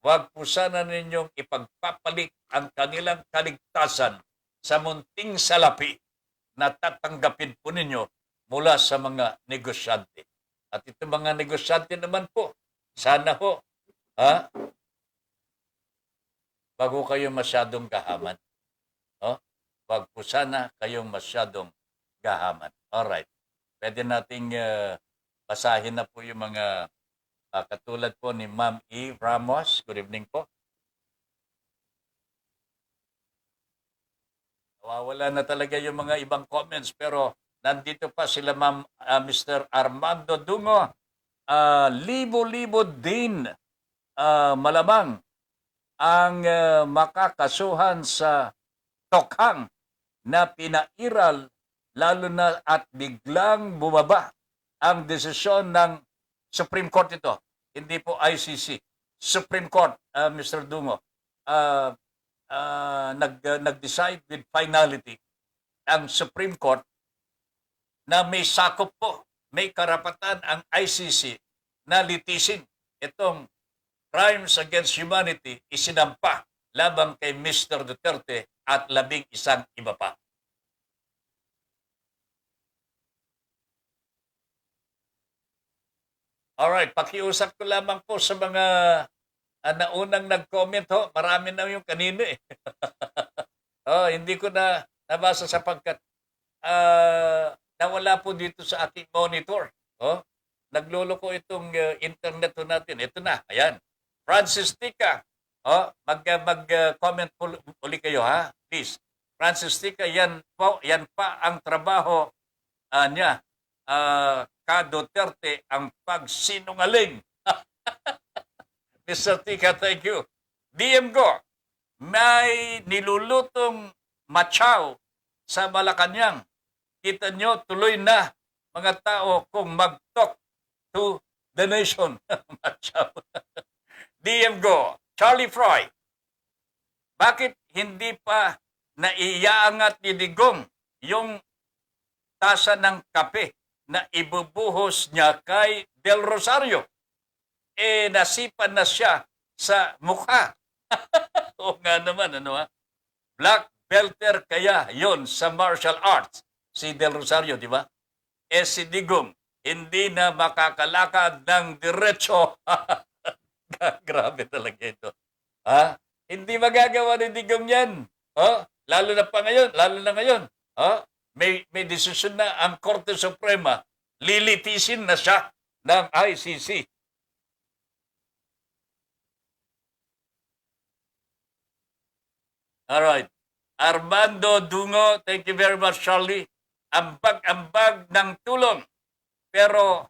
Huwag po sana ninyong ipagpapalit ang kanilang kaligtasan sa munting salapi na tatanggapin po ninyo mula sa mga negosyante. At ito mga negosyante naman po, sana ho, ha? Bago kayo masyadong gahaman. Oh? Huwag po sana kayong masyadong gahaman. Alright. Pwede nating basahin na po yung mga katulad po ni Ma'am E. Ramos. Good evening po. Nawawala na talaga yung mga ibang comments pero nandito pa sila Ma'am Mr. Armando Dungo. Libo-libo din malamang ang makakasuhan sa tokhang na pinairal lalo na at biglang bumaba ang desisyon ng Supreme Court ito. Hindi po ICC. Supreme Court, Mr. Dungo, nag-decide with finality ang Supreme Court na may sakop po, may karapatan ang ICC na litisin itong crimes against humanity isinampa labang kay Mr. Duterte at 11 iba pa. Alright, pakiusap ko lamang po sa mga naunang nag-comment ho. Marami na yung kanina eh. Hindi ko na nabasa sapagkat nawala po dito sa ating monitor. Nagluloko itong internet ho natin. Ito na, ayan. Francis Tica, mag-comment po uli kayo ha, please. Francis Tica, yan pa ang trabaho niya. ka-Duterte ang pagsinungaling. Mr. Tika, thank you. DM Go, may nilulutong machaw sa Malacanang. Kita nyo, tuloy na mga tao kung mag-talk to the nation. Machaw. DM Go, Charlie Fry, bakit hindi pa naiyaangat ni Digong yung tasa ng kape na ibubuhos niya kay Del Rosario? Nasipan na siya sa mukha. Oo nga naman, ano ha? Black belter kaya yon sa martial arts. Si Del Rosario, di ba? Si Digong, hindi na makakalakad ng diretso. Grabe talaga ito. Ha? Hindi magagawa ni Digong yan. Lalo na ngayon. May desisyon na ang Korte Suprema, lilitisin na siya ng ICC. Alright. Armando Dungo, thank you very much, Charlie. Ambag-ambag ng tulong, pero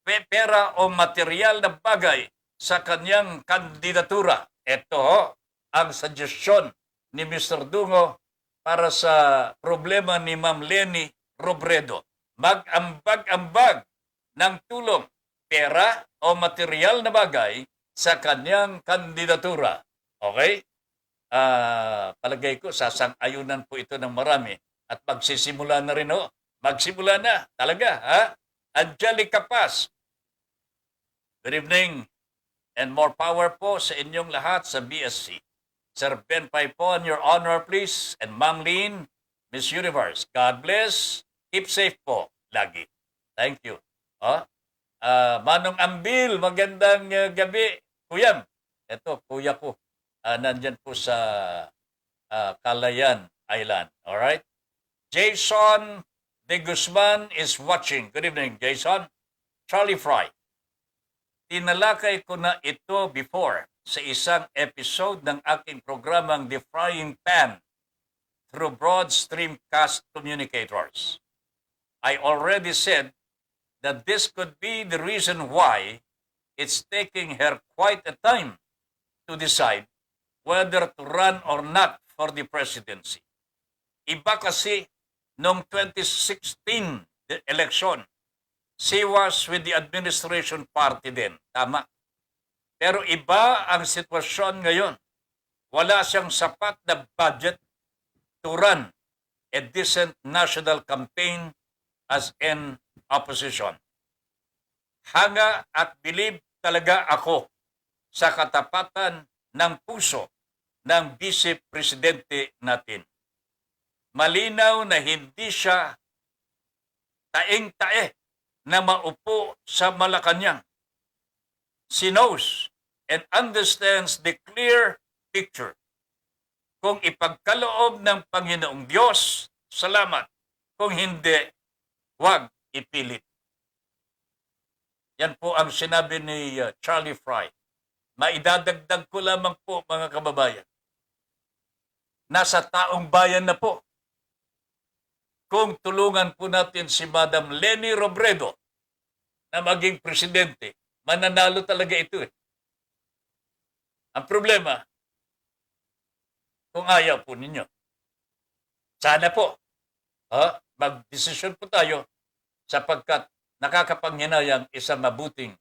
pera o material na bagay sa kanyang kandidatura. Ito ang suggestion ni Mr. Dungo para sa problema ni Ma'am Leni Robredo. Mag-ambag-ambag ng tulong, pera o material na bagay sa kanyang kandidatura. Okay? Palagay ko, sasang-ayunan po ito ng marami at magsisimula na rin Magsimula na, talaga, ha? Angelica Paz. Good evening and more power po sa inyong lahat sa BSC. Sir Ben Paipon, Your Honor, please. And Ma'am Lynn, Miss Universe. God bless. Keep safe po, lagi. Thank you. Manong Ambil, magandang gabi. Kuyam. Ito, kuya ko. Nandyan po sa Calayan Island. Alright? Jason De Guzman is watching. Good evening, Jason. Charlie Fry. Tinalakay ko na ito before sa isang episode ng aking programang The Frying Pan through Broad Streamcast Communicators. I already said that this could be the reason why it's taking her quite a time to decide whether to run or not for the presidency. Iba kasi noong 2016 election, she was with the administration party din. Tama. Pero iba ang sitwasyon ngayon. Wala siyang sapat na budget to run a decent national campaign as in opposition. Hanga at believe talaga ako sa katapatan ng puso ng Vice Presidente natin. Malinaw na hindi siya taing-tae na maupo sa Malacanang. She knows and understands the clear picture. Kung ipagkaloob ng Panginoong Diyos, salamat. Kung hindi, huwag ipilit. Yan po ang sinabi ni Charlie Fry. Maidadagdag ko lamang po, mga kababayan. Nasa taong bayan na po. Kung tulungan po natin si Madam Leni Robredo na maging presidente, mananalo talaga ito eh. Ang problema, kung ayaw po ninyo, sana po, mag-desisyon po tayo sapagkat nakakapanghinayang isang mabuting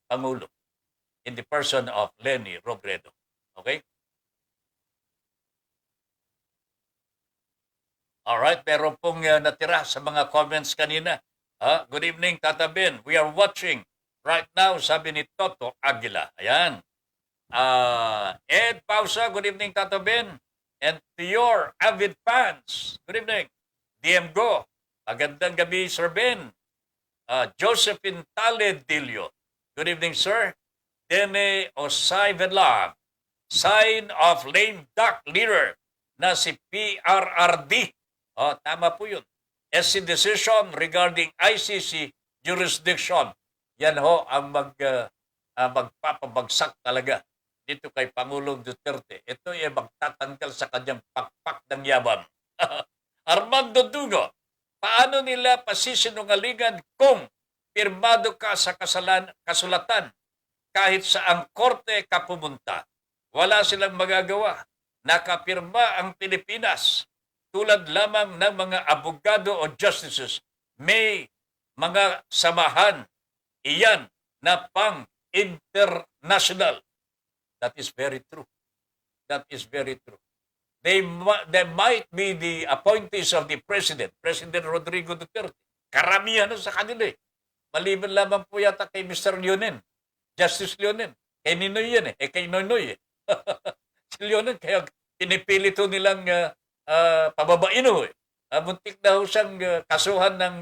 Pangulo in the person of Leni Robredo. Okay? Alright, meron pong natira sa mga comments kanina. Good evening, Tata Ben. We are watching right now, sabi ni Toto Aguila. Ayan. Ed Pausa, good evening, Tata Ben. And to your avid fans, good evening. DM Go, magandang gabi, Sir Ben. Josephine Taledillo, good evening, sir. Dene Osay Venlag, sign of lame duck leader na si PRRD. Tama po yun. SC decision regarding ICC jurisdiction. Yan ho ang magpapabagsak talaga dito kay Pangulong Duterte. Ito ay magtatanggal sa kanyang pakpak ng yaman. Armando Dugo, paano nila pasisinungalingan kung pirmado ka sa kasulatan, kahit saang korte ka pumunta, wala silang magagawa. Nakapirma ang Pilipinas tulad lamang ng mga abogado o justices. May mga samahan iyan na pang-international. That is very true. That is very true. They might be the appointees of the President, President Rodrigo Duterte. Karamihan na sa kanila eh. Maliban lamang po yata kay Mr. Leonen, Justice Leonen. Kay Ninoy yan eh. Kay Noynoy eh. Si Leonen, kaya pinipilit ho nilang pababain ho eh. Muntik na ho siyang kasuhan ng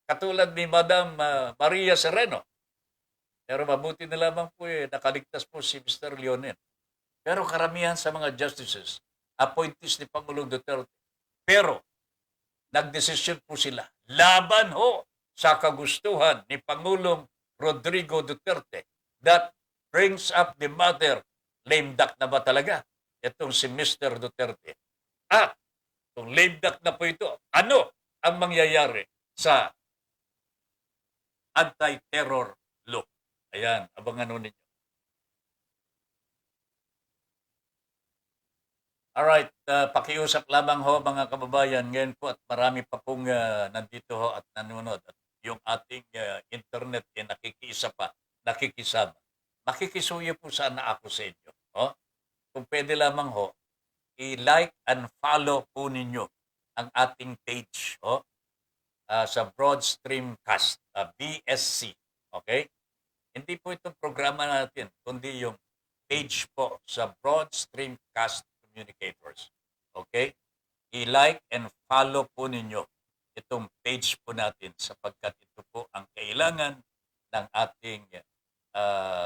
katulad ni Madam Maria Sereno. Pero mabuti na lamang po eh, nakaligtas po si Mr. Leonen. Pero karamihan sa mga justices, appointees ni Pangulong Duterte. Pero, nagdesisyon po sila. Laban ho sa kagustuhan ni Pangulong Rodrigo Duterte. That brings up the matter, lame duck na ba talaga? Itong si Mr. Duterte. At, kung lame duck na po ito, ano ang mangyayari sa anti-terror law? Ayan, abangan ho ninyo. Alright, pakiusap lamang ho mga kababayan ngayon po at marami pa pong nandito ho at nanonood. At yung ating internet ay nakikiisa pa, nakikisama. Makikisuyo po sana ako sa inyo. Oh? Kung pwede lamang ho, i-like and follow po ninyo ang ating page sa Broad Streamcast, BSC. Okay? Hindi po itong programa natin, kundi yung page po sa Broad Streamcast Communicators. Okay? I-like and follow po ninyo itong page po natin sapagkat ito po ang kailangan ng ating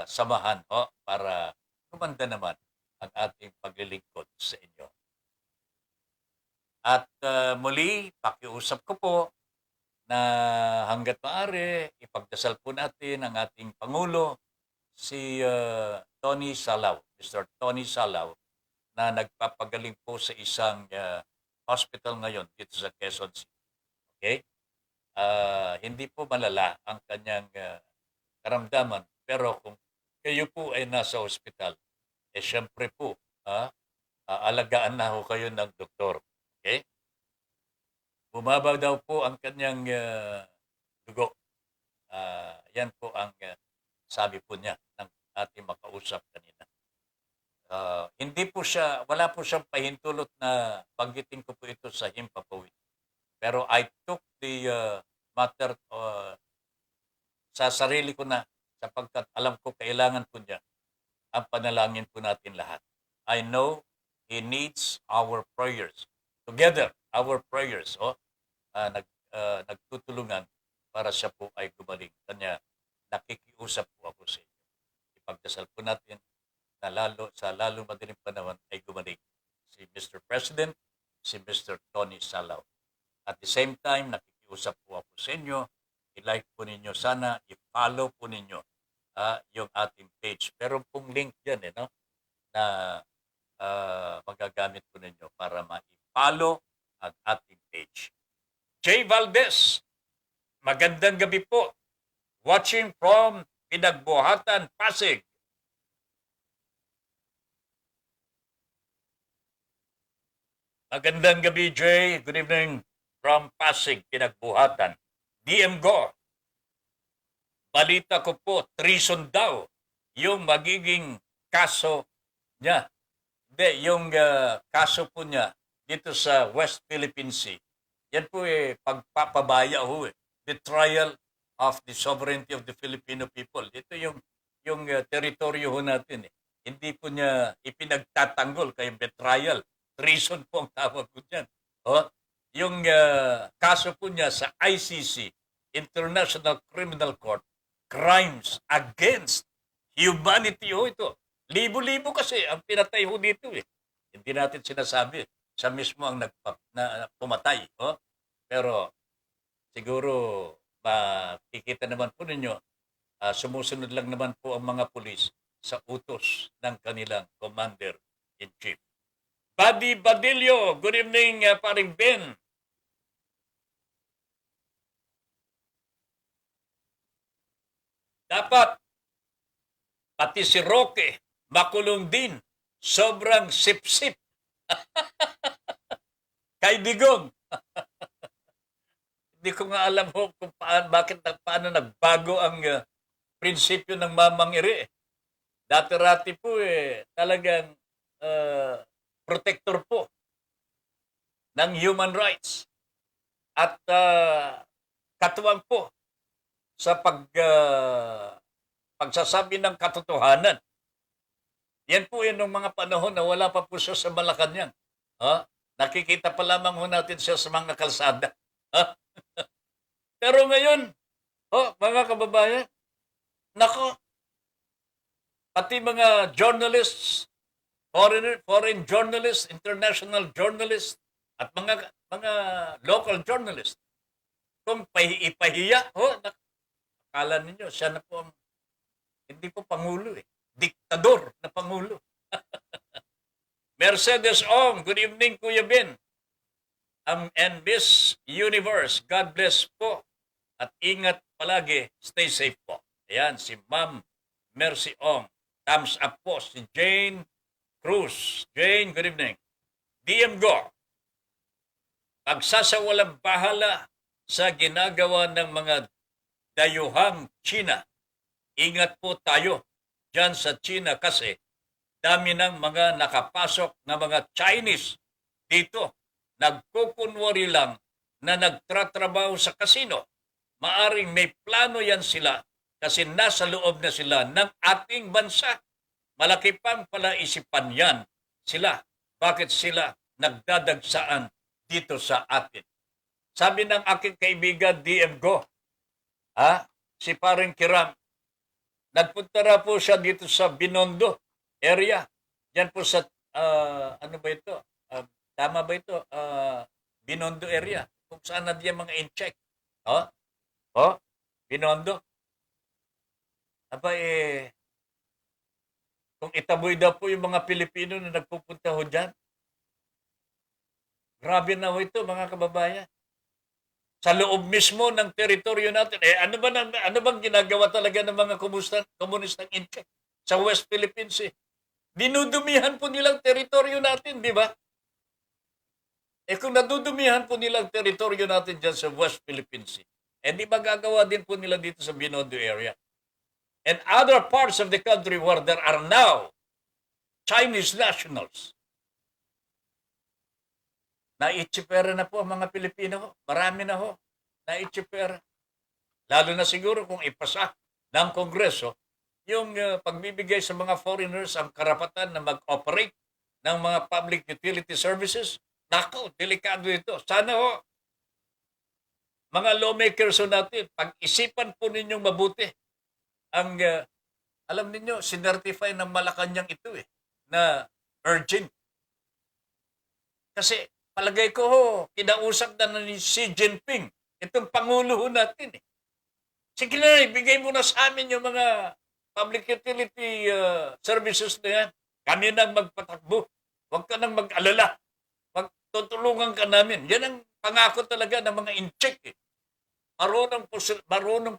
samahan para kumanda naman ang ating paglilingkod sa inyo. At muli, pakiusap ko po na hanggat maaari, ipagdasal po natin ang ating Pangulo, si Tony Salao, Mr. Tony Salao, na nagpapagaling po sa isang hospital ngayon dito sa Quezon City. Okay? Hindi po malala ang kanyang karamdaman. Pero kung kayo po ay nasa hospital, syempre po, alagaan na ho kayo ng doktor. Okay? Bumaba daw po ang kanyang dugo. Yan po ang sabi po niya ng ating makausap kanina. Hindi po siya, wala po siyang pahintulot na banggitin ko po ito sa himpapawid. Pero I took the matter sa sarili ko na sapagkat alam ko kailangan po niya ang panalangin po natin lahat. I know he needs our prayers. Together, our prayers, nagtutulungan para siya po ay gumaling. Kanya nakikiusap po ako sa inyo. Ipagdasal po natin na sa lalo madaling panahon ay gumaling si Mr. President, si Mr. Tony Salao. At the same time, nakikiusap po ako sa inyo, i-like po ninyo sana, i-follow po ninyo yung ating page. Pero pong link dyan na magagamit po ninyo para ma-follow ang ating page. Jay Valdez, magandang gabi po. Watching from Pinagbuhatan, Pasig. Magandang gabi, Jay. Good evening from Pasig, Pinagbuhatan. DM Go. Balita ko po, treason daw yung magiging kaso niya. Hindi, yung kaso po niya dito sa West Philippine Sea. Yan po pagpapabaya ho Betrayal of the sovereignty of the Filipino people. Ito yung teritoryo ho natin Hindi po niya ipinagtatanggol kay betrayal. Treason po ang tawag ko dyan. Yung kaso po niya sa ICC, International Criminal Court, crimes against humanity ho ito. Libo-libo kasi ang pinatay ho dito Hindi natin sinasabi. Siya mismo ang pumatay. Pero siguro makikita naman po ninyo, sumusunod lang naman po ang mga pulis sa utos ng kanilang Commander-in-Chief. Buddy Badillo, good evening, paring Ben. Dapat pati si Roque makulong din. Sobrang sip-sip. Kay Digong. Hindi ko nga alam ho kung paano nagbago ang prinsipyo ng Mamang Iri. Dati-rati po talagang protector po ng human rights at katuwang po sa pagsasabi ng katotohanan. Yan po yun ng mga panahon na wala pa po siya sa Malacanang. Ha? Nakikita pa lamang ho natin siya sa mga kalsada. Ha? Pero ngayon, mga kababayan, nako, pati mga journalists, foreign journalists, international journalists, at mga local journalists, kung ipahiya, akala ninyo, siya na po ang, hindi po Pangulo diktador na Pangulo. Mercedes Ong, good evening Kuya Ben. And Miss Universe, God bless po. At ingat palagi, stay safe po. Ayan, si Ma'am Mercy Ong. Thumbs up po. Si Jane Cruz. Jane, good evening. DM Go. Pagsasawalang bahala sa ginagawa ng mga dayuhang China. Ingat po tayo dyan sa China kasi dami ng mga nakapasok na mga Chinese dito. Nagkukunwari lang na nagtratrabaho sa kasino. Maaring may plano yan sila kasi nasa loob na sila ng ating bansa. Malaki pang palaisipan yan sila. Bakit sila nagdadagsaan dito sa atin? Sabi ng aking kaibigan DM Go, si Paring Kiram, nagpunta na po siya dito sa Binondo area. Diyan po sa, ano ba ito? Tama ba ito? Binondo area. Kung saan na diyan mga in-check. Binondo. Aba kung itaboy daw po yung mga Pilipino na nagpupunta ho dyan. Grabe na ho ito mga kababayan. Sa loob mismo ng teritoryo natin. Ano bang ginagawa talaga ng mga komunistang in-check sa West Philippines? Dinudumihan po nilang teritoryo natin, di ba? Kung nadudumihan po nilang teritoryo natin dyan sa West Philippines, di magagawa din po nila dito sa Binondo area. And other parts of the country where there are now Chinese nationals. Naitsipera na po ang mga Pilipino. Marami na ho. Naitsipera. Lalo na siguro kung ipasa ng Kongreso yung pagbibigay sa mga foreigners ang karapatan na mag-operate ng mga public utility services. Nako, delikado ito. Sana ho, mga lawmakers ho natin, pag-isipan po ninyong mabuti ang, alam ninyo, sinertify ng Malacanang ito na urgent. Kasi palagay ko ho, kinausap na ni Xi Jinping, itong Pangulo ho natin. Sige na, ibigay mo na sa amin yung mga public utility services na yan. Kami nang magpatakbo. Huwag ka nang mag-alala. Magtutulungan ka namin. Yan ang pangako talaga ng mga in-check. Marunong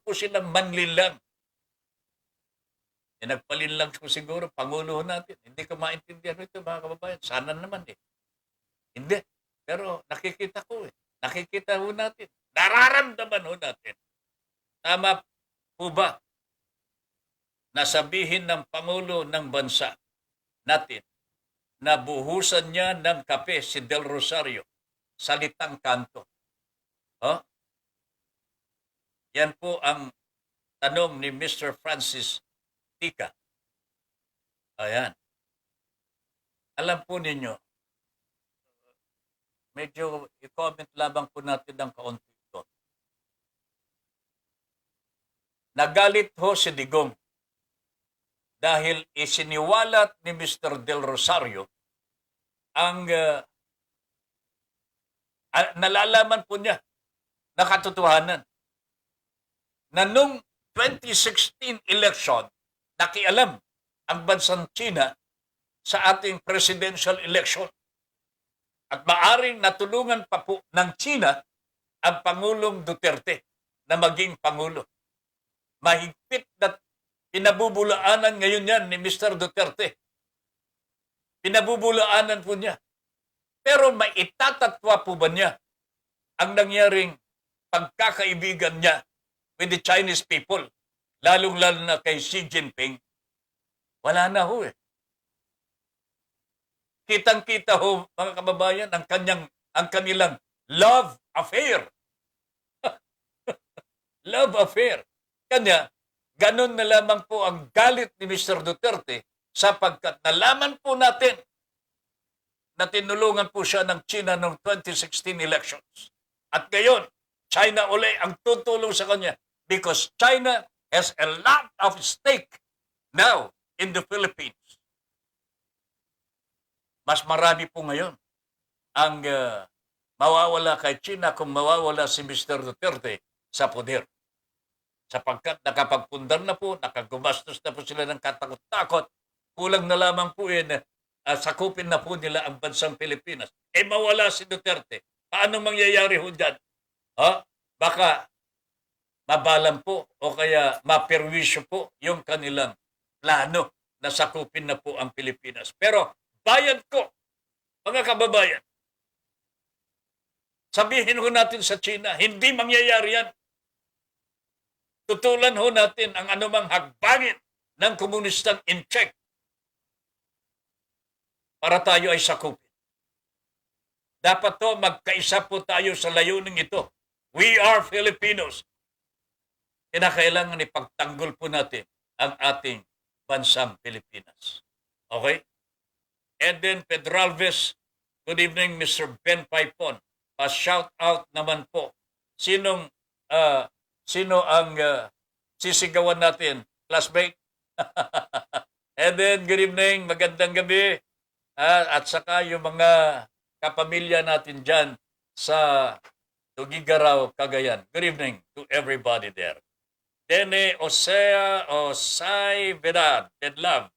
po silang manlilang. Nagpalinlang ko siguro, Pangulo natin. Hindi ko maintindihan ito mga kababayan. Sana naman Hindi. Pero nakikita ko Nakikita ho natin. Nararamdaman ho natin. Tama po ba na sabihin ng Pangulo ng bansa natin na buhusan niya ng kape si Del Rosario, salitang kanto? Yan po ang tanong ni Mr. Francis Tika. Ayan. Alam po ninyo, medyo i-comment lamang po natin ng kaunti ito. Nagalit ho si Digong dahil isiniwalat ni Mr. Del Rosario ang nalalaman po niya na katotohanan na nung 2016 election, nakialam ang bansang China sa ating presidential election. At maaring natulungan pa po ng China ang Pangulong Duterte na maging Pangulo. Mahigpit na pinabubulaanan ngayon yan ni Mr. Duterte. Pinabubulaanan po niya. Pero maitatatwa po ba niya ang nangyaring pagkakaibigan niya with the Chinese people, lalong-lalo na kay Xi Jinping? Wala na ho eh. Kitang-kita ho, mga kababayan, ang kanilang love affair. Love affair. Kanya, ganun na lamang po ang galit ni Mr. Duterte sapagkat nalaman po natin na tinulungan po siya ng China noong 2016 elections. At ngayon, China uli ang tutulong sa kanya because China has a lot of stake now in the Philippines. Mas marami po ngayon ang mawawala kay China kung mawawala si Mr. Duterte sa poder. Sapagkat nakapagpundar na po, nakagumastos na po sila ng katakot-takot, kulang na lamang po sakupin na po nila ang bansang Pilipinas. Mawala si Duterte. Paano mangyayari ho dyan? Baka mabalan po o kaya maperwisyo po yung kanilang plano na sakupin na po ang Pilipinas. Pero bayan ko, mga kababayan, sabihin ho natin sa China, hindi mangyayari yan. Tutulan ho natin ang anumang hagbangin ng komunistang in-check para tayo ay sakupin. Dapat to magkaisa po tayo sa layuning ito. We are Filipinos. Kinakailangan ipagtanggol po natin ang ating bansang Pilipinas. Okay? And then Pedro Alves, good evening Mr. Ben Paipon. Pa-shout out naman po. Sino ang sisigawan natin? Classmate? And then good evening, magandang gabi. At saka yung mga kapamilya natin dyan sa Tugigaraw, Cagayan. Good evening to everybody there. Dene Osay Vedad, Love.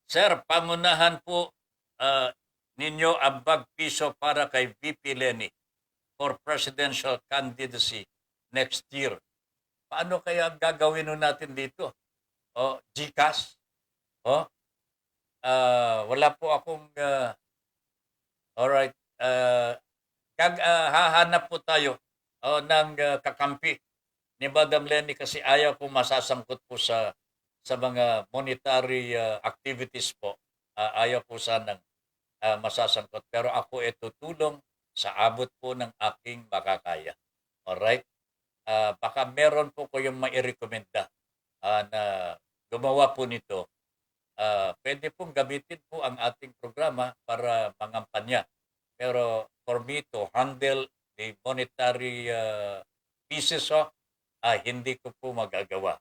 Sir, pangunahan po ninyo ang bag-piso para kay VP Leni for presidential candidacy next year. Paano kaya gagawin natin dito? GCash? Wala po akong alright. Hahanap po tayo ng kakampi ni Madam Leni kasi ayaw po masasangkot po sa mga monetary activities po. Ayaw po sanang masasangkot. Pero ako tutulong sa abot po ng aking makakaya. Alright? Baka meron po ko yung mairekomenda na gumawa po nito. Pwede pong gamitin po ang ating programa para mangampanya. Pero for me to handle the monetary pieces, hindi ko po magagawa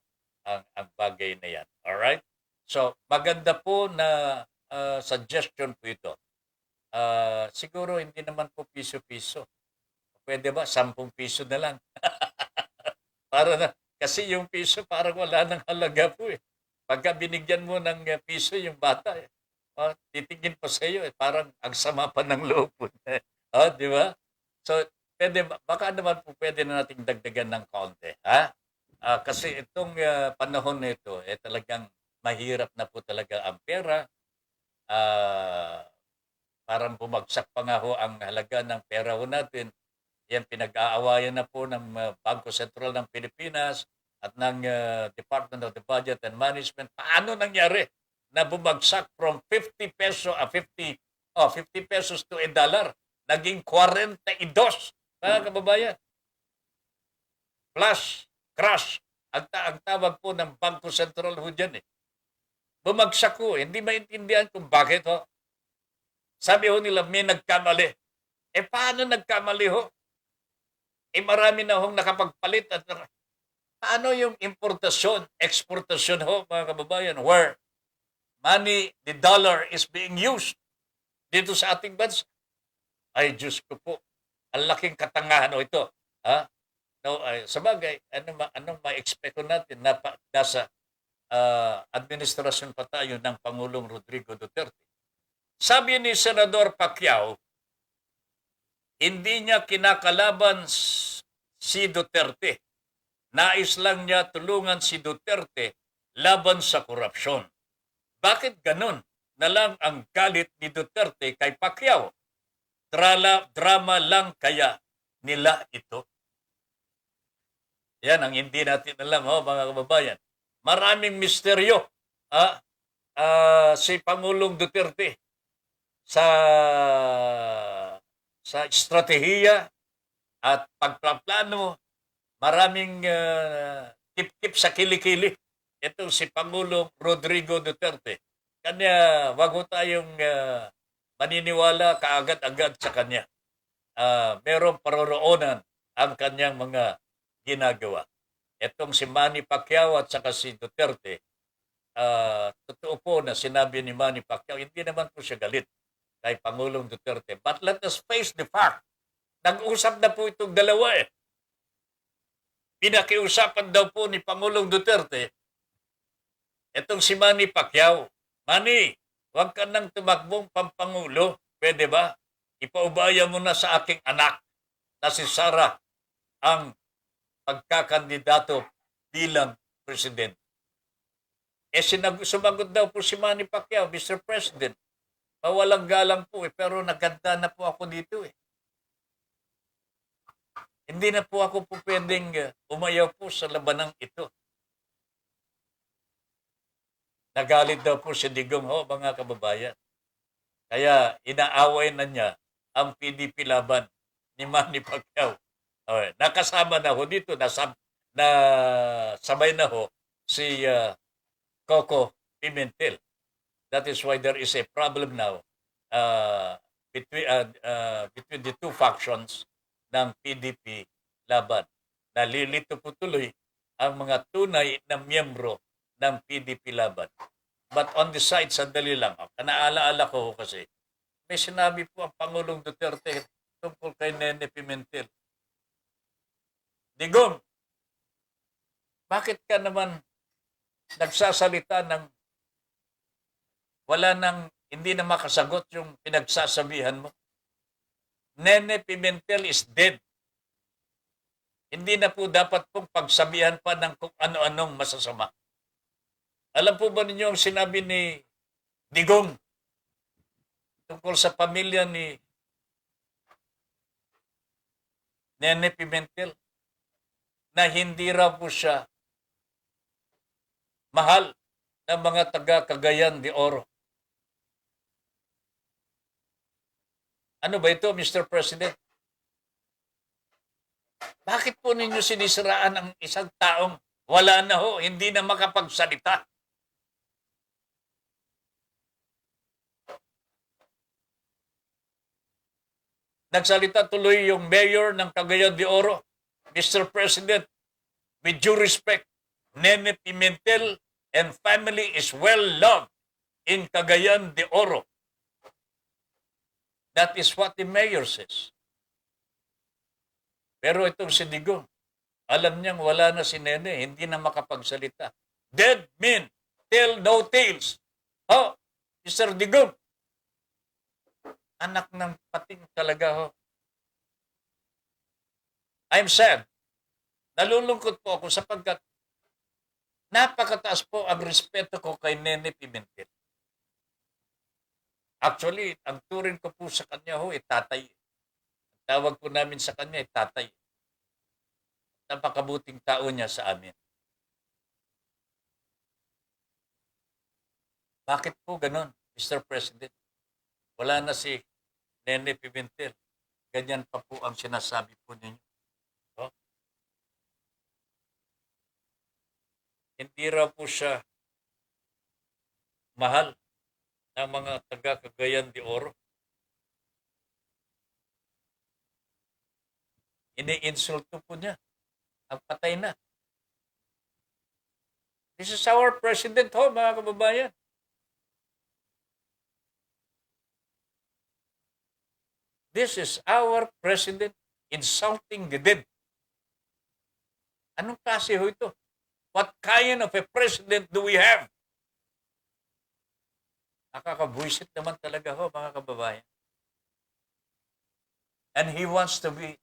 ang bagay na yan. Alright? So, maganda po na suggestion po ito. Siguro hindi naman po piso-piso. Pwede ba? 10 piso na lang. Kasi yung piso parang wala nang halaga po eh. Pagka binigyan mo ng piso yung bata, titingin pa sa iyo, parang ang sama pa ng loob po. Di ba? So, baka naman po pwede na nating dagdagan ng konti. Kasi itong panahon na ito, talagang mahirap na po talaga ang pera. Parang bumagsak pa nga ho ang halaga ng pera ho natin. Yan pinag-aawayan na po ng Bangko Sentral ng Pilipinas at ng Department of the Budget and Management. Paano nangyari na bumagsak from 50 pesos to $1, naging 42, mga kababayan. Crash. Ang tawag po ng Bangko Sentral ho dyan eh. Bumagsak ho. Hindi maintindihan kung bakit ho. Sabi ho nila, may nagkamali. Paano nagkamali ho? Marami na hong nakapagpalit. At paano yung importasyon, exportasyon ho, mga kababayan, where money, the dollar is being used dito sa ating bansa? Ay, Diyos ko po. Ang laking katangahan ho ito. Sabagay, anong ma-expect natin na nasa administrasyon pa tayo ng Pangulong Rodrigo Duterte. Sabi ni Senador Pacquiao, hindi niya kinakalaban si Duterte. Nais lang niya tulungan si Duterte laban sa korupsyon. Bakit ganun na lang ang galit ni Duterte kay Pacquiao? Drama lang kaya nila ito? Yan ang hindi natin alam, mga kababayan. Maraming misteryo si Pangulong Duterte sa estratehiya at pagpaplano. Maraming tip-tip sa kilikili. Itong si Pangulong Rodrigo Duterte. Kanya, wag ho tayong maniniwala kaagad-agad sa kanya. Merong paroroonan ang kanyang mga ginagawa. Itong si Manny Pacquiao at saka si Duterte, totoo po na sinabi ni Manny Pacquiao, hindi naman po siya galit kay Pangulong Duterte. But let us face the fact. Nag-usap na po itong dalawa eh. Pinakiusapan daw po ni Pangulong Duterte itong si Manny Pacquiao. Manny, huwag ka nang tumakbong pampangulo. Pwede ba? Ipaubaya mo na sa aking anak na si Sara ang pagkakandidato bilang president. Sumagot daw po si Manny Pacquiao, Mr. President, mawalang galang po pero naganda na po ako dito eh. Hindi na po ako po pwedeng umayaw po sa labanang ito. Nagalit daw po si Digong, mga kababayan. Kaya inaaway na niya ang PDP laban ni Manny Pacquiao. Nakasama na ho dito, sabay na ho si Coco Pimentel. That is why there is a problem now between the two factions ng PDP laban. Nalilito po tuloy ang mga tunay na miyembro ng PDP laban. But on the side, sandali lang. Naalaala ko kasi, may sinabi po ang Pangulong Duterte tungkol kay Nene Pimentel. Digong, bakit ka naman nagsasalita ng hindi na makasagot yung pinagsasabihan mo? Nene Pimentel is dead. Hindi na po dapat pong pagsabihan pa ng kung ano-anong masasama. Alam po ba ninyo ang sinabi ni Digong tungkol sa pamilya ni Nene Pimentel? Na hindi raw po siya mahal ng mga taga Cagayan de Oro. Ano ba ito, Mr. President? Bakit po ninyo sinisiraan ang isang taong wala na ho, hindi na makapagsalita? Nagsalita tuloy yung mayor ng Cagayan de Oro. Mr. President, with due respect, Nene Pimentel and family is well loved in Cagayan de Oro. That is what the mayor says. Pero itong si Digong, alam niyang wala na si Nene, hindi na makapagsalita. Dead men tell no tales. Mr. Digong, anak ng pating talaga ho. I'm sad. Nalulungkot po ako sapagkat napakataas po ang respeto ko kay Nene Pimentel. Actually, ang turing ko po sa kanya tatay. Ang tawag po namin sa kanya tatay. Napakabuting tao niya sa amin. Bakit po ganun, Mr. President? Wala na si Nene Pimentel. Ganyan pa po ang sinasabi po ninyo. Hindi raw po siya mahal ng mga taga Cagayan de Oro. Ini-insulto po niya. Ang patay na. This is our president mga kababayan. This is our president insulting the dead. Anong klase ito? What kind of a president do we have? Nakakabuisit naman talaga mga kababayan. And he wants to be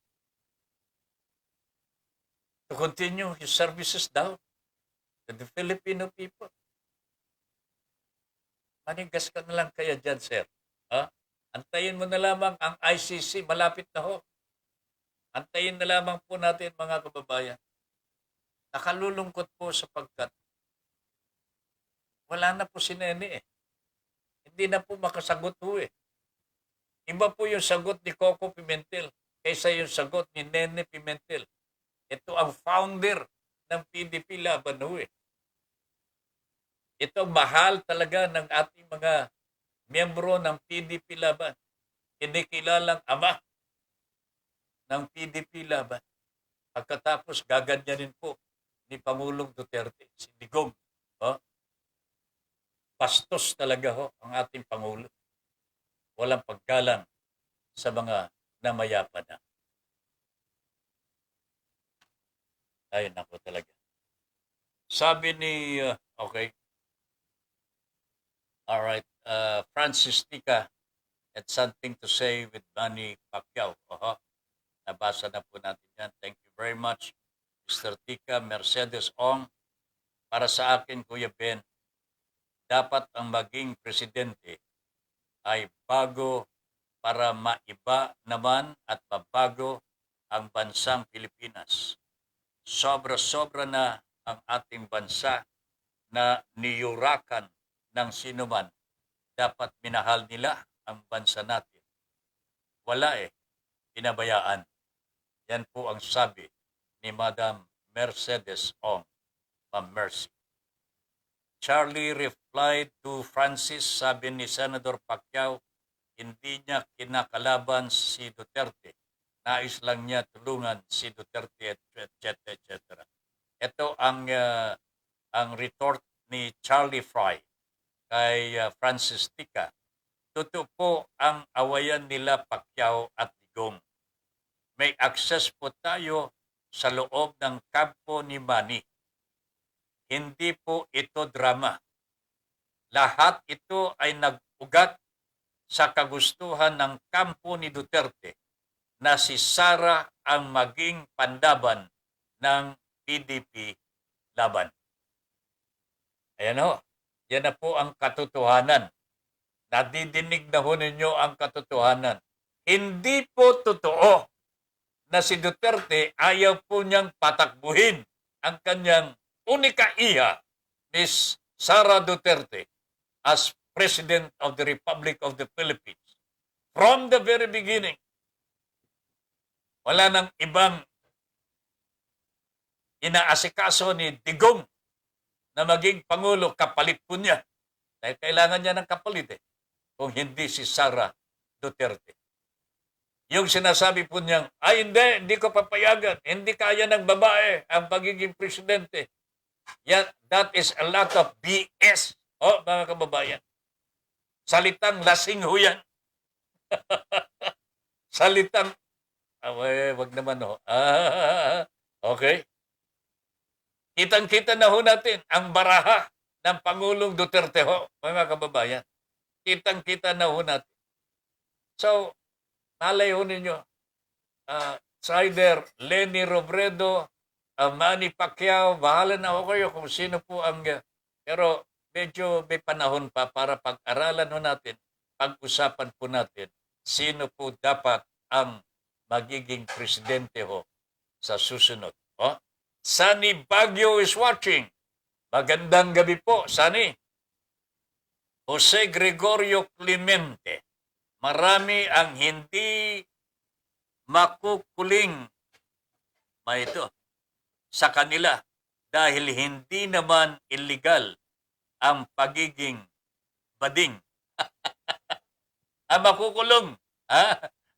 to continue his services daw to the Filipino people. Manigas ka na lang kaya dyan, sir. Ha? Antayin mo na lamang ang ICC, malapit na ho. Antayin na lamang po natin, mga kababayan. Nakalulungkot po sapagkat wala na po si Nene eh. Hindi na po makasagot ho eh. Iba po yung sagot ni Coco Pimentel kaysa yung sagot ni Nene Pimentel. Ito ang founder ng PDP Laban ho eh. Ito mahal talaga ng ating mga miyembro ng PDP Laban. Kinikilalang ama ng PDP Laban. Pagkatapos gaganyanin po ni Pangulong Duterte, si Digong. Oh? Bastos talaga ho ang ating Pangulo. Walang paggalang sa mga namayapa na. Ay, naku talaga. Sabi ni, okay, all right, Francis Tika had something to say with Manny Pacquiao. Nabasa na po natin yan. Thank you very much, Mr. Tika. Mercedes Ong, para sa akin, Kuya Ben, dapat ang maging presidente ay bago para maiba naman at mabago ang bansang Pilipinas. Sobra-sobra na ang ating bansa na niyurakan ng sinuman. Dapat minahal nila ang bansa natin. Wala eh, pinabayaan. Yan po ang sabi ni Madam Mercedes Ong, Ma'am Mercy. Charlie replied to Francis, sabi ni Senador Pacquiao, hindi niya kinakalaban si Duterte. Nais lang niya tulungan si Duterte, etc. Ito ang retort ni Charlie Fry kay Francis Tika. Totoo po ang awayan nila Pacquiao at Digong. May access po tayo sa loob ng kampo ni Manny. Hindi po ito drama. Lahat ito ay nag-ugat sa kagustuhan ng kampo ni Duterte na si Sara ang maging pandaban ng PDP Laban. Ayan ho, yan na po ang katotohanan. Nadidinig na ho ninyo ang katotohanan. Hindi po totoo na si Duterte ayaw po niyang patakbuhin ang kanyang unika iha, Miss Sara Duterte, as President of the Republic of the Philippines. From the very beginning, wala nang ibang inaasikaso ni Digong na maging Pangulo, kapalit po niya. Dahil kailangan niya ng kapalit eh, kung hindi si Sara Duterte. Yung sinasabi po niyang, ay hindi ko papayagan, hindi kaya ng babae ang pagiging presidente. Yan, that is a lot of BS, mga kababayan. Salitang lasing ho yan. Salitang, wag naman ho. Okay. Kitang-kita na ho natin ang baraha ng Pangulong Duterte ho, mga kababayan. Kitang-kita na ho natin. So, malay ho ninyo, it's either Leni Robredo, Manny Pacquiao, bahala na ho kayo kung sino po ang... pero medyo may panahon pa para pag-aralan ho natin, pag-usapan po natin, sino po dapat ang magiging presidente ho sa susunod. Sunny Baguio is watching. Magandang gabi po, Sunny. Jose Gregorio Clemente. Marami ang hindi makukuling sa kanila dahil hindi naman illegal ang pagiging bading. Makukulong.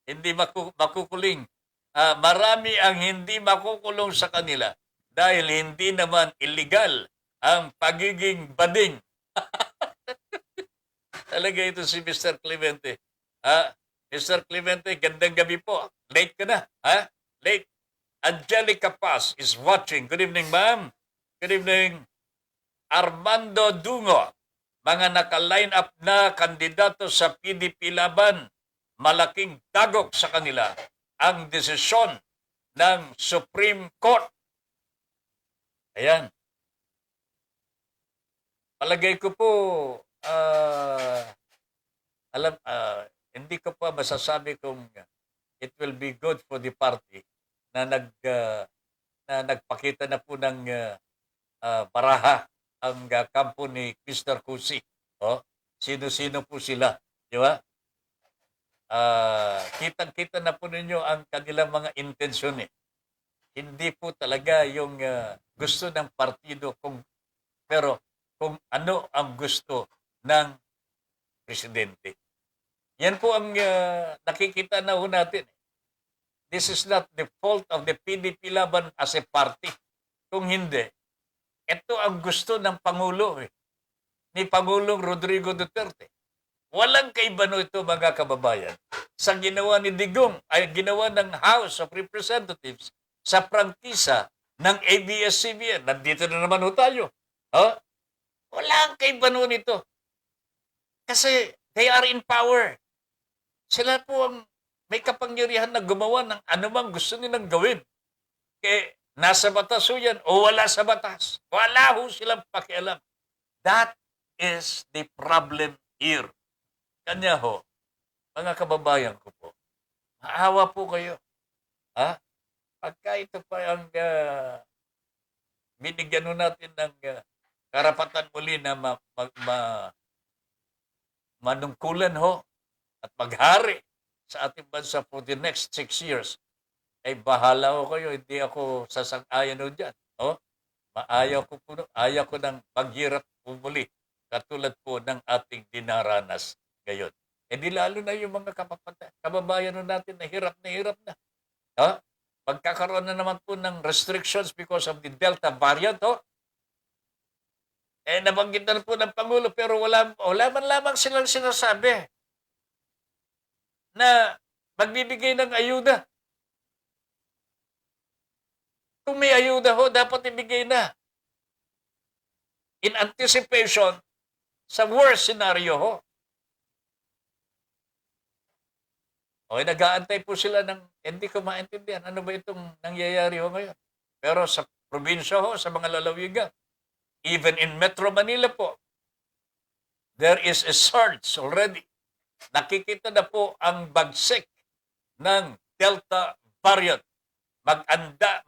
Hindi makukuling. Marami ang hindi makukulong sa kanila dahil hindi naman illegal ang pagiging bading. Talaga ito si Mr. Clemente. Mr. Clemente, gandang gabi po. Late ka na. Late. Angelica Paz is watching. Good evening, ma'am. Good evening. Armando Dungo. Mga naka-line up na kandidato sa PDP Laban. Malaking dagok sa kanila ang desisyon ng Supreme Court. Ayan. Palagay ko po, ah, hindi ko pa masasabi kung it will be good for the party na na nagpakita na po ng baraha ang kampo ni Mr. Cusi. Oh, sino-sino po sila, di ba? Kitang-kita na po ninyo ang kanilang mga intensyon eh. Hindi po talaga yung gusto ng partido pero kung ano ang gusto ng presidente. Yan po ang nakikita na ho natin. This is not the fault of the PDP Laban as a party. Kung hindi, ito ang gusto ng Pangulo ni Pangulong Rodrigo Duterte. Walang kaibano ito mga kababayan. Sa ginawa ni Digong ay ginawa ng House of Representatives sa prangkisa ng ABS-CBN. Nandito na naman ho tayo. Huh? Walang kaibano nito. Kasi they are in power. Sila po ang may kapangyarihan na gumawa ng anumang gusto nilang gawin. Kaya nasa batas ho yan o wala sa batas. Wala ho silang pakialam. That is the problem here. Kanya ho, mga kababayan ko po, maawa po kayo. Ha? Pagka ito pa ang binigyan ho natin ng karapatan muli na manungkulan ho at maghari sa ating bansa for the next 6 years, ay bahala ko kayo, hindi ako sasang-ayan ho dyan. Oh? Ayaw ko ng paghirap po muli, katulad po ng ating dinaranas ngayon. E di lalo na yung mga kababayan natin na hirap na. Oh? Pagkakaroon na naman po ng restrictions because of the Delta variant, nabanggit na po ng Pangulo, pero wala man lamang silang sinasabi na magbibigay ng ayuda. Kung may ayuda ho, dapat ibigay na. In anticipation sa worst scenario ho. Nag-aantay po sila ng, hindi ko maintindihan, ano ba itong nangyayari ho ngayon? Pero sa probinsya ho, sa mga lalawigan, even in Metro Manila po, there is a surge already. Nakikita na po ang bagsik ng Delta variant.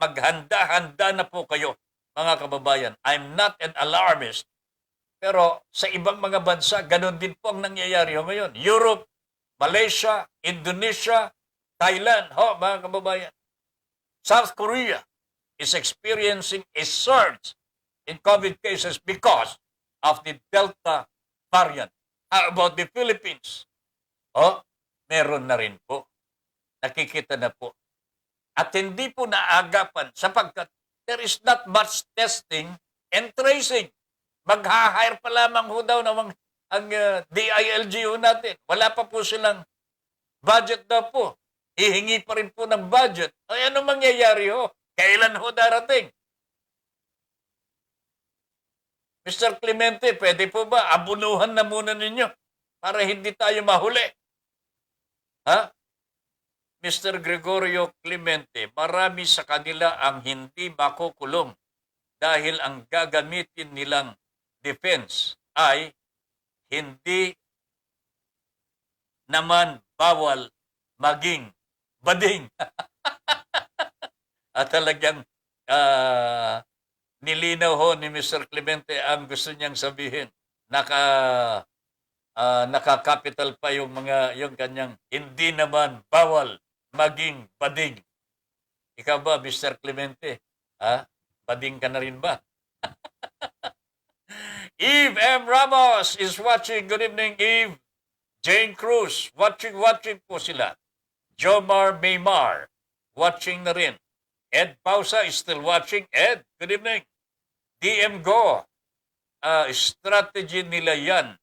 Maghanda-handa na po kayo, mga kababayan. I'm not an alarmist. Pero sa ibang mga bansa, ganun din po ang nangyayari ngayon. Europe, Malaysia, Indonesia, Thailand, mga kababayan. South Korea is experiencing a surge in COVID cases because of the Delta variant. How about the Philippines? Meron na rin po. Nakikita na po. At hindi po naagapan sapagkat there is not much testing and tracing. Mag-hire pa lamang ho daw ng ang DILG natin. Wala pa po silang budget daw po. Hihingi pa rin po ng budget. Ay, ano mangyayari ho? Kailan ho darating? Mr. Clemente, pwede po ba abunuhan na muna ninyo para hindi tayo mahuli? Ha? Mr. Gregorio Clemente, marami sa kanila ang hindi makukulong dahil ang gagamitin nilang defense ay hindi naman bawal maging bading. At talagang nilinaw ho ni Mr. Clemente ang gusto niyang sabihin. Naka-capital pa yung kanyang hindi naman bawal maging bading. Ikaw ba, Mr. Clemente? Bading ka na rin ba? Eve M. Ramos is watching. Good evening, Eve. Jane Cruz, watching po sila. Jomar Maymar, watching na rin. Ed Pausa is still watching. Ed, good evening. DM Go, strategy nila yan.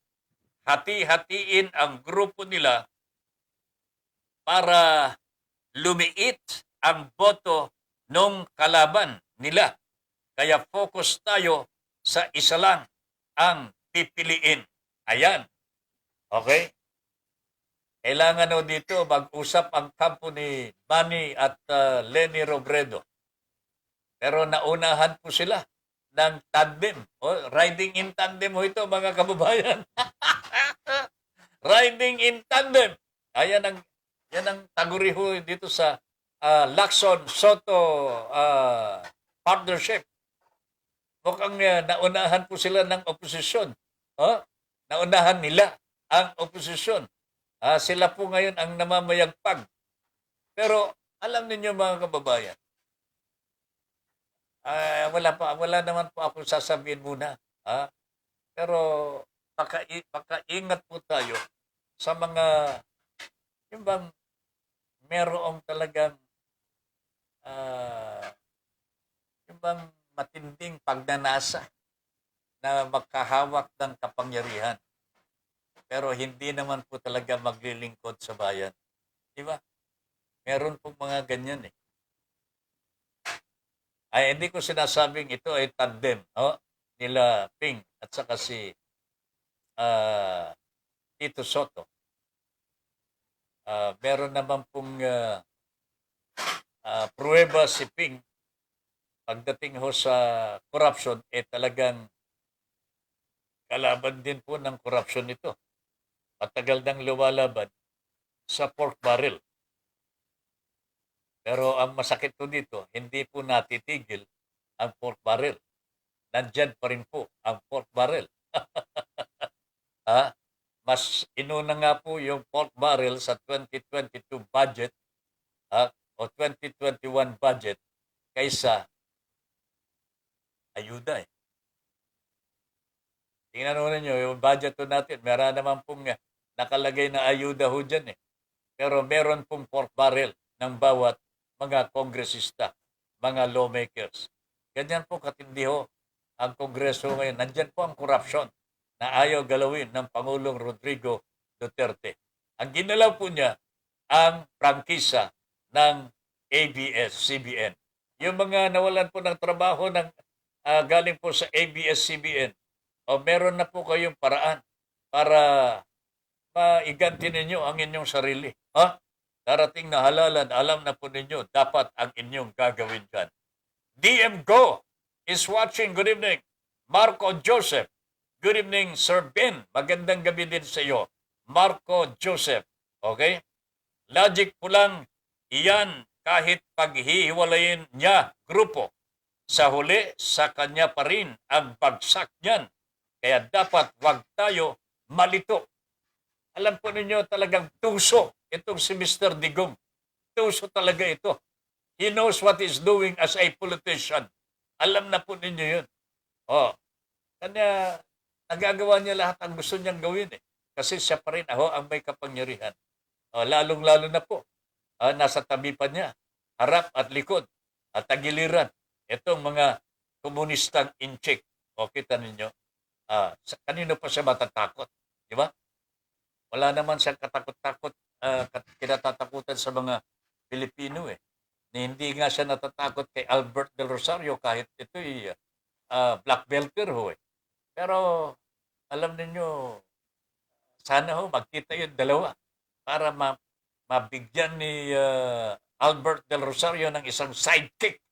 Hati-hatiin ang grupo nila para lumiit ang boto ng kalaban nila. Kaya focus tayo sa isa lang ang pipiliin. Ayan. Okay? Kailangan o dito mag-usap ang kampo ni Manny at Lenny Robredo. Pero naunahan po sila. ng tandem. Riding in tandem ho ito, mga kababayan. Riding in tandem. Yan ang taguri ho dito sa Lacson Soto partnership. Mukhang naunahan po sila ng oposisyon. Naunahan nila ang oposisyon. Sila po ngayon ang namamayagpag. Pero alam ninyo, mga kababayan, wala naman po akong sasabihin muna. Pero pakaingat po tayo sa mga yung bang merong talagang yung bang matinding pagnanasa na makahawak ng kapangyarihan. Pero hindi naman po talaga maglilingkod sa bayan. Di ba? Meron po mga ganyan eh. Ay, hindi ko sinasabing ito ay tandem, nila Ping at saka si Tito Soto. Meron naman pong pruweba si Ping pagdating ho sa corruption, talagang kalaban din po ng corruption ito. Matagal nang lumalaban sa pork barrel. Pero ang masakit po dito, hindi po natitigil ang pork barrel. Nandyan pa rin po ang pork barrel. Mas inuna nga po yung pork barrel sa 2022 budget o 2021 budget kaysa ayuda eh. Tingnan mo ninyo, yung budget po natin, meron naman pong nakalagay na ayuda ho dyan eh. Pero meron pong pork barrel ng bawat mga kongresista, mga lawmakers. Ganyan po katindi ho ang Kongreso ngayon. Nandyan po ang corruption na ayaw galawin ng Pangulong Rodrigo Duterte. Ang ginalaw po niya, ang prangkisa ng ABS-CBN. Yung mga nawalan po ng trabaho ng galing po sa ABS-CBN, meron na po kayong paraan para maiganti ninyo ang inyong sarili. Darating na halalan, alam na po ninyo, dapat ang inyong gagawin dyan. DM Go is watching. Good evening. Marco Joseph. Good evening, Sir Ben. Magandang gabi din sa iyo. Marco Joseph. Okay? Logic po lang, iyan kahit paghihiwalayin niya grupo. Sa huli, sa kanya pa rin ang bagsak niyan. Kaya dapat wag tayo malito. Alam po ninyo talagang tuso itong si Mr. Digong. Tuso talaga ito. He knows what he's doing as a politician. Alam na po ninyo yun. Kanya nagagawa niya lahat ang gusto niyang gawin eh. Kasi siya pa rin ang may kapangyarihan. Lalong-lalo na po. Nasa tabi pa niya. Harap at likod. At tagiliran. Itong mga komunistang in-check. Kita ninyo. Kanino pa siya matatakot? Di ba? Wala naman siyang katakot-takot, kinatatakutan sa mga Pilipino eh. Hindi nga siya natatakot kay Albert Del Rosario kahit ito'y black belter ho eh. Pero alam ninyo, sana ho magkita yung dalawa para mabigyan ni Albert Del Rosario ng isang sidekick.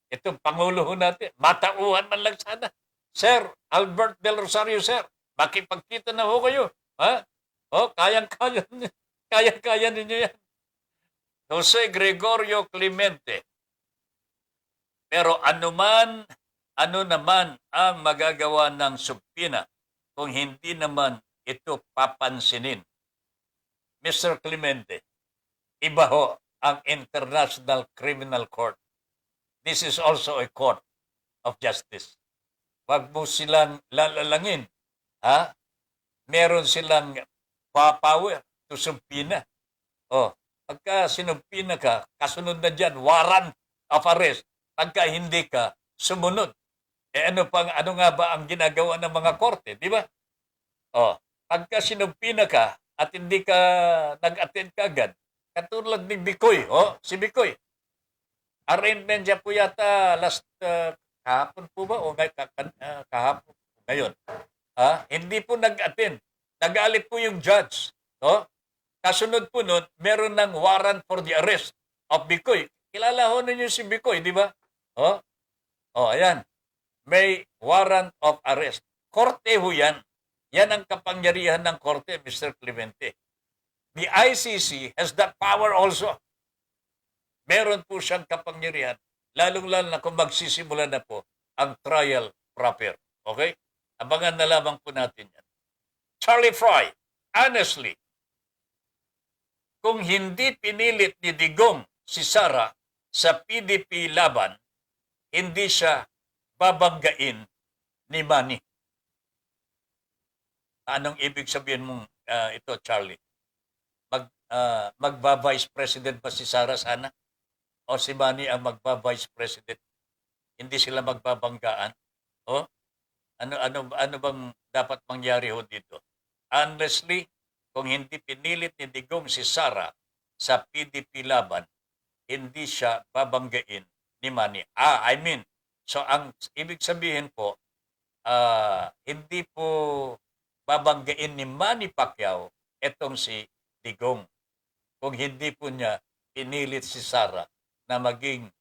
Itong Pangulo ho natin, matauhan man lang sana. Sir, Albert Del Rosario, sir, makipagkita na ho kayo. Kayang-kaya ninyo yan. Jose Gregorio Clemente. Pero ano naman ang magagawa ng subpina kung hindi naman ito papansinin? Mr. Clemente, iba ho ang International Criminal Court. This is also a court of justice. Wag mo silang lalalangin. Meron silang power to subpoena. Pagka sinumpina ka, kasunod na dyan, warrant of arrest. Pagka hindi ka, sumunod. Ano nga ba ang ginagawa ng mga korte, di ba? Pagka sinumpina ka at hindi ka nag-attend ka agad, katulad ni Bicoy, si Bicoy. Arraignment niya po yata last kahapon po ba o kahapon ngayon. Hindi po nag-attend. Nagalit po yung judge. Kasunod po nun, meron ng warrant for the arrest of Bicoy. Kilala ho ninyo si Bicoy, di ba? Ayan. may warrant of arrest. Korte ho yan. Yan ang kapangyarihan ng korte, Mr. Clemente. The ICC has that power also. Meron po siyang kapangyarihan, lalong-lalo na kung magsisimula na po ang trial proper. Okay? Abangan na lamang po natin yan. Charlie Fry, honestly, kung hindi pinilit ni Digong si Sara sa PDP laban, hindi siya babanggain ni Manny. Anong ibig sabihin mong ito, Charlie? Magba-vice president ba si Sara sana? O si Manny ang magba-vice president? Hindi sila magbabanggaan? O? Ano bang dapat mangyari ho dito? Honestly, kung hindi pinilit ni Digong si Sara sa PDP laban, hindi siya babanggain ni Manny. So ang ibig sabihin po, hindi po babanggain ni Manny Pacquiao etong si Digong. Kung hindi po niya pinilit si Sara na maging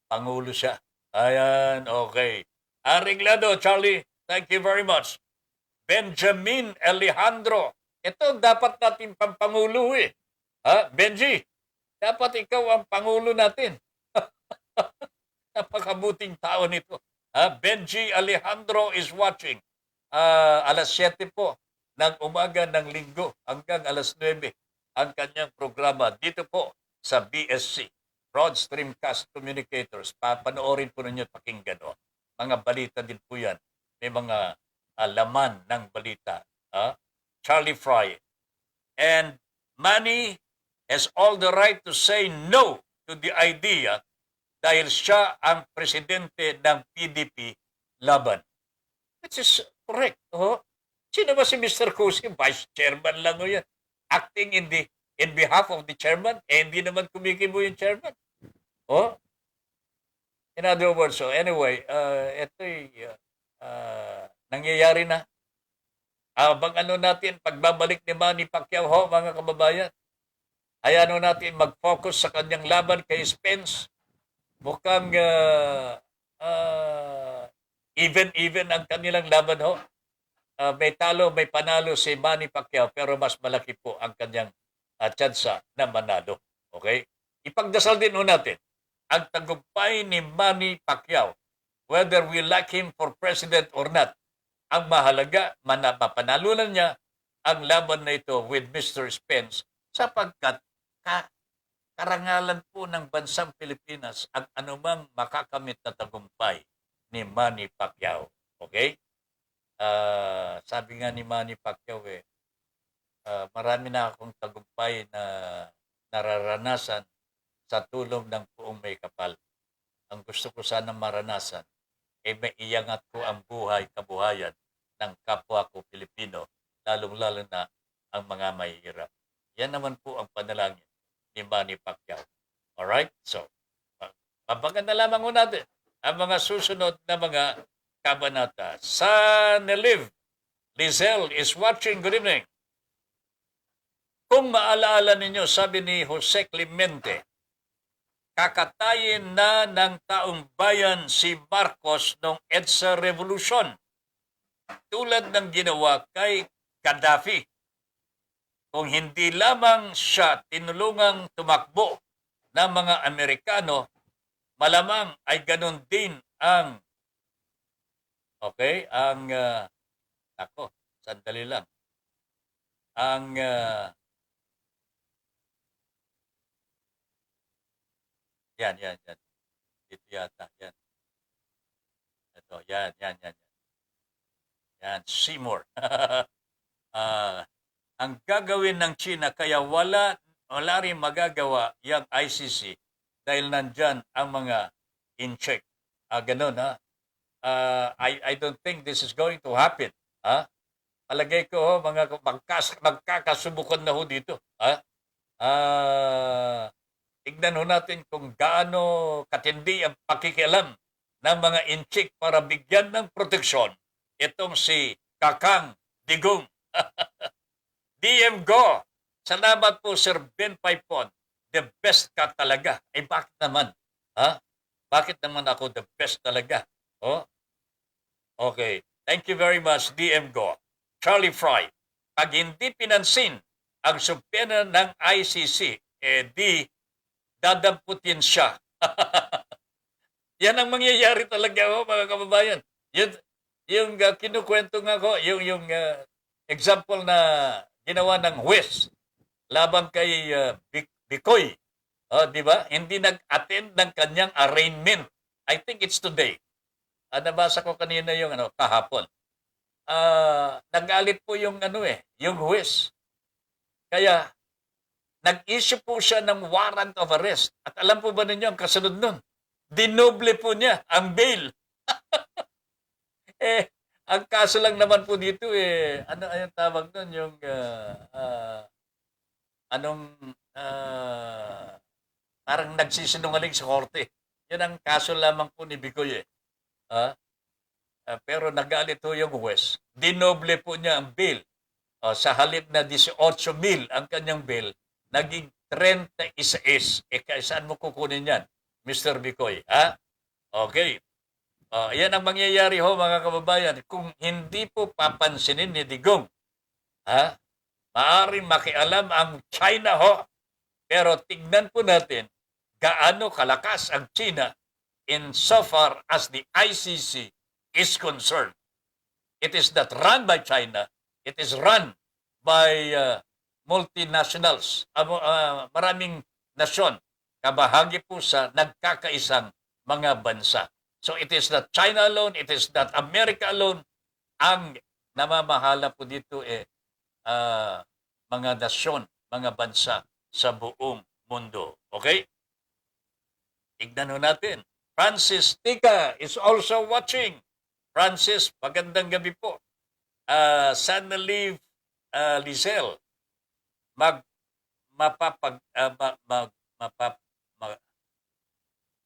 pangulo siya. Ayan, okay. Arreglado, Charlie. Thank you very much. Benjamin Alejandro. Ito dapat natin pampangulo eh. Benji, dapat ikaw ang pangulo natin. Napakabuting tao nito. Benji Alejandro is watching. Alas 7 po ng umaga ng linggo hanggang alas 9 ang kanyang programa dito po sa BSC, Broad Streamcast Communicators. Papanoorin po ninyo at pakinggan. Mga balita din po yan. May mga laman ng balita. Charlie Fry. And Manny has all the right to say no to the idea dahil siya ang presidente ng PDP laban. Which is correct. Sino ba si Mr. Cusi? Vice chairman lang o yan. Acting in behalf of the chairman. Hindi naman kumikibo yung chairman. In other words, so anyway, ito'y nangyayari na. Abang natin, pagbabalik ni Manny Pacquiao, mga kababayan, hayaan natin mag-focus sa kanyang laban kay Spence. Mukhang even ang kanilang laban may talo, may panalo si Manny Pacquiao pero mas malaki po ang kanyang tsansa na manalo. Okay? Ipagdasal din natin ang tagumpay ni Manny Pacquiao, whether we like him for president or not. Ang mahalaga, mapanalunan niya ang laban na ito with Mr. Spence sapagkat karangalan po ng bansang Pilipinas ang anumang makakamit na tagumpay ni Manny Pacquiao. Okay? Sabi nga ni Manny Pacquiao marami na akong tagumpay na nararanasan sa tulong ng puong may kapal. Ang gusto ko sana maranasan may iangat ko ang kabuhayan ng kapwa ko Pilipino, lalong-lalo na ang mga mahihirap. Yan naman po ang panalangin ni Manny Pacquiao. Alright? So, pabagan na lamang natin ang mga susunod na mga kabanata. Saneliv Lizelle is watching. Good evening. Kung maalaala ninyo, sabi ni Jose Clemente, kakatayin na ng taong bayan si Marcos noong EDSA Revolution, tulad ng ginawa kay Gaddafi. Kung hindi lamang siya tinulungang tumakbo ng mga Amerikano, malamang ay ganun din ang sandali lang. Yan. Dito yata, yan. Ito, yan. Yan, Seymour. Ang gagawin ng China, kaya wala rin magagawa yung ICC dahil nandyan ang mga in-check. Ganun, I don't think this is going to happen. Palagay ko, magkakasubukan na ho dito. Tignan natin kung gaano katindi ang pakikialam ng mga in-check para bigyan ng proteksyon itong si Kakang Digong. DM Go. Salamat po, Sir Ben Paipon. The best ka talaga. Bakit naman? Bakit naman ako the best talaga? Okay. Thank you very much, DM Go. Charlie Fry. Pag hindi pinansin ang subpena ng ICC, di dadamputin siya. Yan ang mangyayari talaga ho, mga kababayan. Yung kinukwento nga ko, yung example na ginawa ng huwes laban kay Bicoy. Di ba? Hindi nag-attend ng kanyang arraignment. I think it's today. Nabasa ko kanina yung kahapon. Nagalit po yung yung huwes. Kaya nag-issue po siya ng warrant of arrest. At alam po ba ninyo ang kasunod nun? Dinoble po niya ang bail. Ang kaso lang naman po dito ano ayun tawag nun yung parang nagsisinungaling sa korte. Yan ang kaso lamang po ni Bicoy pero nagalit ho yung huwes. Dinoble po niya ang bail. Sa halip na 18,000 ang kanyang bail, naging 36. Saan mo kukunin yan, Mr. Bicoy? Okay. Yan ang mangyayari ho, mga kababayan. Kung hindi po papansinin ni Digong, maaaring makialam ang China ho. Pero tignan po natin gaano kalakas ang China in so far as the ICC is concerned. It is not run by China. It is run by multinationals. Maraming nasyon. Kabahagi po sa nagkakaisang mga bansa. So it is not China alone, it is not America alone. Ang namamahala po dito mga nasyon, mga bansa sa buong mundo. Okay? Tignan ho natin. Francis Tika is also watching. Francis, magandang gabi po. Sana Liv Lizelle,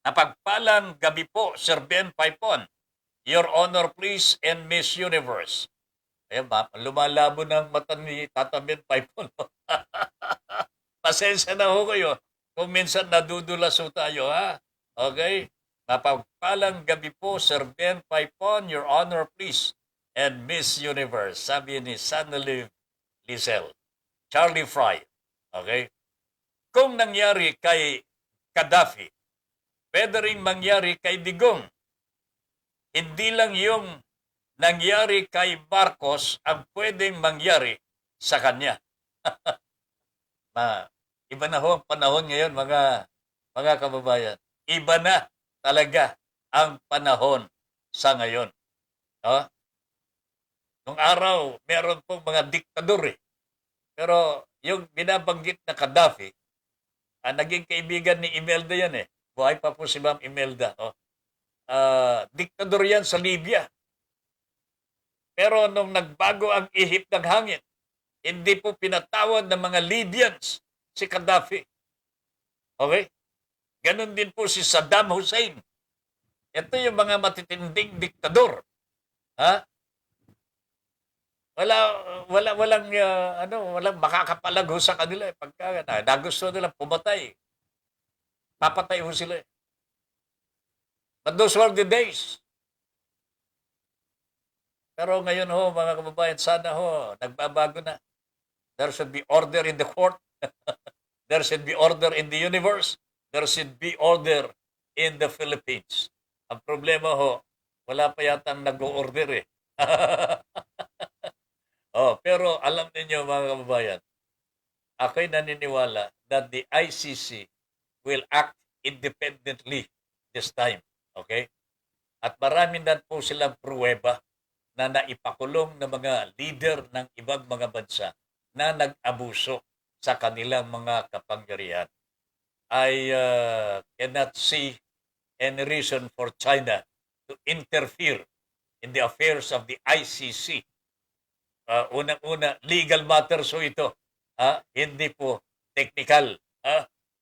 mapagpalang gabi po, Sir Ben Paipon. Your Honor, please, and Miss Universe. Lumalabo ng mata ni Tata Ben Paipon. Pasensya na ho kayo kung minsan nadudulas ho tayo, ha? Okay? Mapagpalang gabi po, Sir Ben Paipon. Your Honor, please, and Miss Universe. Sabi ni Sanaliv Lizelle. Charlie Fry. Okay? Kung nangyari kay Gaddafi, pwede rin mangyari kay Digong. Hindi lang yung nangyari kay Marcos ang pwedeng mangyari sa kanya. Iba na ho ang panahon ngayon, mga kababayan. Iba na talaga ang panahon sa ngayon. Nung araw, meron pong mga diktador Pero yung binabanggit na Gaddafi, naging kaibigan ni Imelda yan Buhay pa po si Ma'am Imelda. Diktador yan sa Libya. Pero nung nagbago ang ihip ng hangin, hindi po pinatawad ng mga Libyans si Gaddafi. Okay? Ganon din po si Saddam Hussein. Ito yung mga matitinding diktador. Walang makakapalag ho sa kanila pagka nagusto nila pumatay. Papatay ho sila. But those were the days. Pero ngayon ho, mga kababayan, sana ho, nagbabago na. There should be order in the court. There should be order in the universe. There should be order in the Philippines. Ang problema ho, wala pa yatang nag-o-order pero alam niyo mga kababayan, ako'y naniniwala that the ICC will act independently this time. Okay? At marami na po silang pruweba na naipakulong ng mga leader ng ibang mga bansa na nag-abuso sa kanilang mga kapangyarihan. I cannot see any reason for China to interfere in the affairs of the ICC. Unang-una, legal matters so ito. Hindi po technical.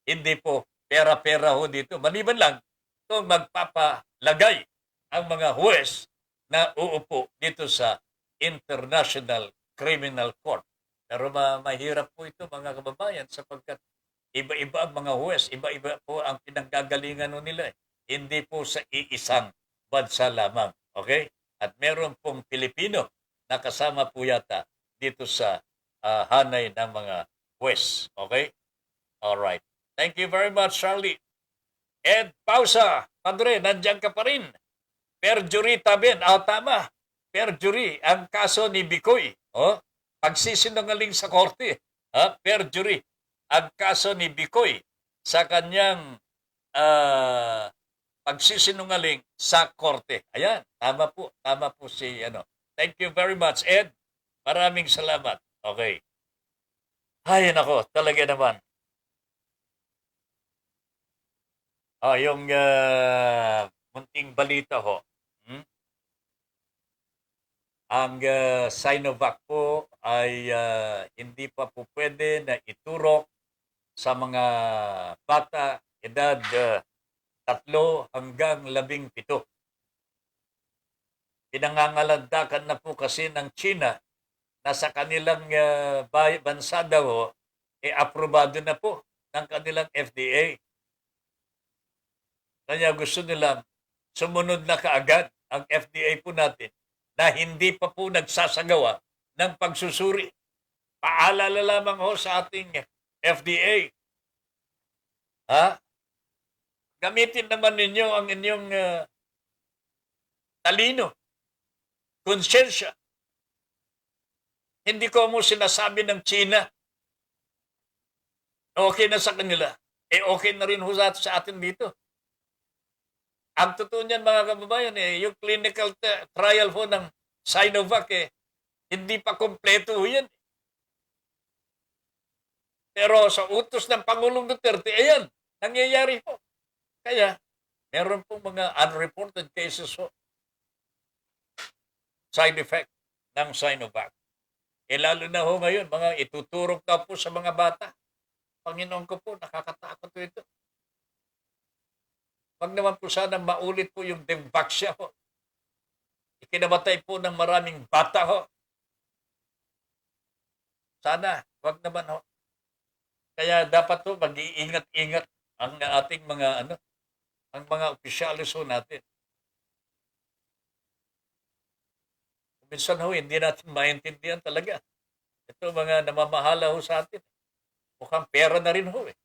Hindi po pera-pera ho dito. Maliban lang kung magpapalagay ang mga huwes na uupo dito sa International Criminal Court. Pero mahirap po ito mga kababayan sapagkat iba-iba ang mga huwes, iba-iba po ang pinanggagalingan nila. Hindi po sa iisang bansa lamang. Okay? at meron pong Pilipino na kasama po yata dito sa hanay ng mga West. Okay? Alright. Thank you very much, Charlie. Ed Pausa, Padre, nandiyan ka pa rin. Perjury taben. Tama. Perjury ang kaso ni Bicoy. Pagsisinungaling sa korte. Perjury ang kaso ni Bicoy sa kanyang pagsisinungaling sa korte. Ayan, tama po si Thank you very much, Ed. Maraming salamat. Okay. Ay, nako, talaga naman. Yung munting balita ho. Ang Sinovac po ay hindi pa po pwede na iturok sa mga bata edad 3 hanggang 17. Pinangangalandakan na po kasi ng China na sa kanilang bansa daw aprobado na po ng kanilang FDA. Kaya gusto nilang sumunod na kaagad ang FDA po natin na hindi pa po nagsasagawa ng pagsusuri. Paalala lamang ho sa ating FDA. Gamitin naman ninyo ang inyong talino, konsensya. Hindi ko mo sinasabi ng China, okay na sa kanila. Okay na rin ho sa atin dito. Ang totoo niyan mga kababayan, yung clinical trial ho ng Sinovac, hindi pa kompleto ho yan. Pero sa utos ng Pangulong Duterte, ayan, nangyayari po. Kaya, meron pong mga unreported cases ho. Side effect ng Sinovac. Lalo na ho ngayon, mga ituturok na po sa mga bata. Panginoon ko po, nakakatakot po ito. Wag naman po sana maulit po yung Dengvaxia ho. Ikinamatay po ng maraming bata ho. Sana, wag naman ho. Kaya dapat po mag-iingat-ingat ang ating mga ang mga opisyalis ho natin. Minsan ho, hindi natin maintindihan talaga. Ito mga namamahala ho sa atin. Mukhang pera na rin ho eh.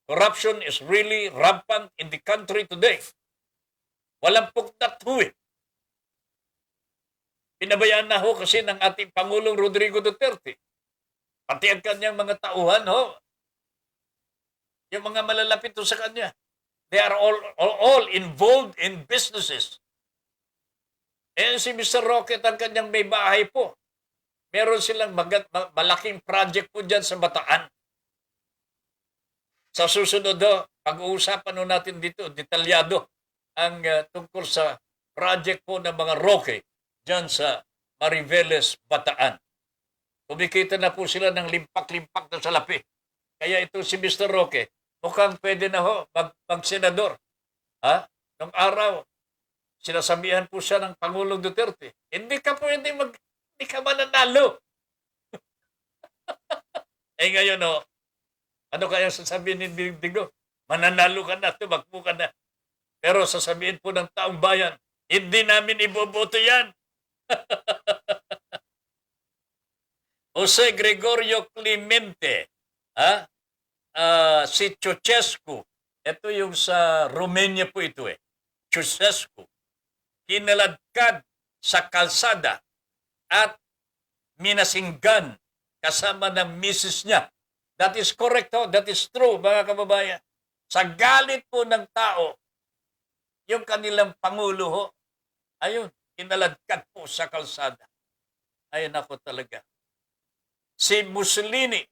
Corruption is really rampant in the country today. Walang pugtat ho eh. Pinabayaan na ho kasi ng ating Pangulong Rodrigo Duterte. Pati ang kanyang mga tauhan ho. Yung mga malalapit ho sa kanya. They are all involved in businesses. Si Mr. Roque ang kanyang may bahay po. Meron silang malaking project po dyan sa Bataan. Sa susunod pag-uusapan natin dito, detalyado ang tungkol sa project po ng mga Roque dyan sa Mariveles, Bataan. Kumikita na po sila ng limpak-limpak na salapi. Kaya ito si Mr. Roque, mukhang pwede na ho mag-senador. Nung araw, sinasabihan po siya ng Pangulong Duterte, hindi ka mananalo. Ngayon ano kaya sasabihin ni Diggo? Mananalo ka na, tumakbo ka na. Pero sasabihin po ng taong bayan, hindi namin iboboto yan. Jose Gregorio Clemente, si Ceausescu, ito yung sa Romania po ito Ceausescu, kinaladkad sa kalsada at minasinggan kasama ng misis niya. That is correct that is true mga kababayan. Sa galit po ng tao, yung kanilang Pangulo ayun, kinaladkad po sa kalsada. Ayun ako talaga. Si Mussolini,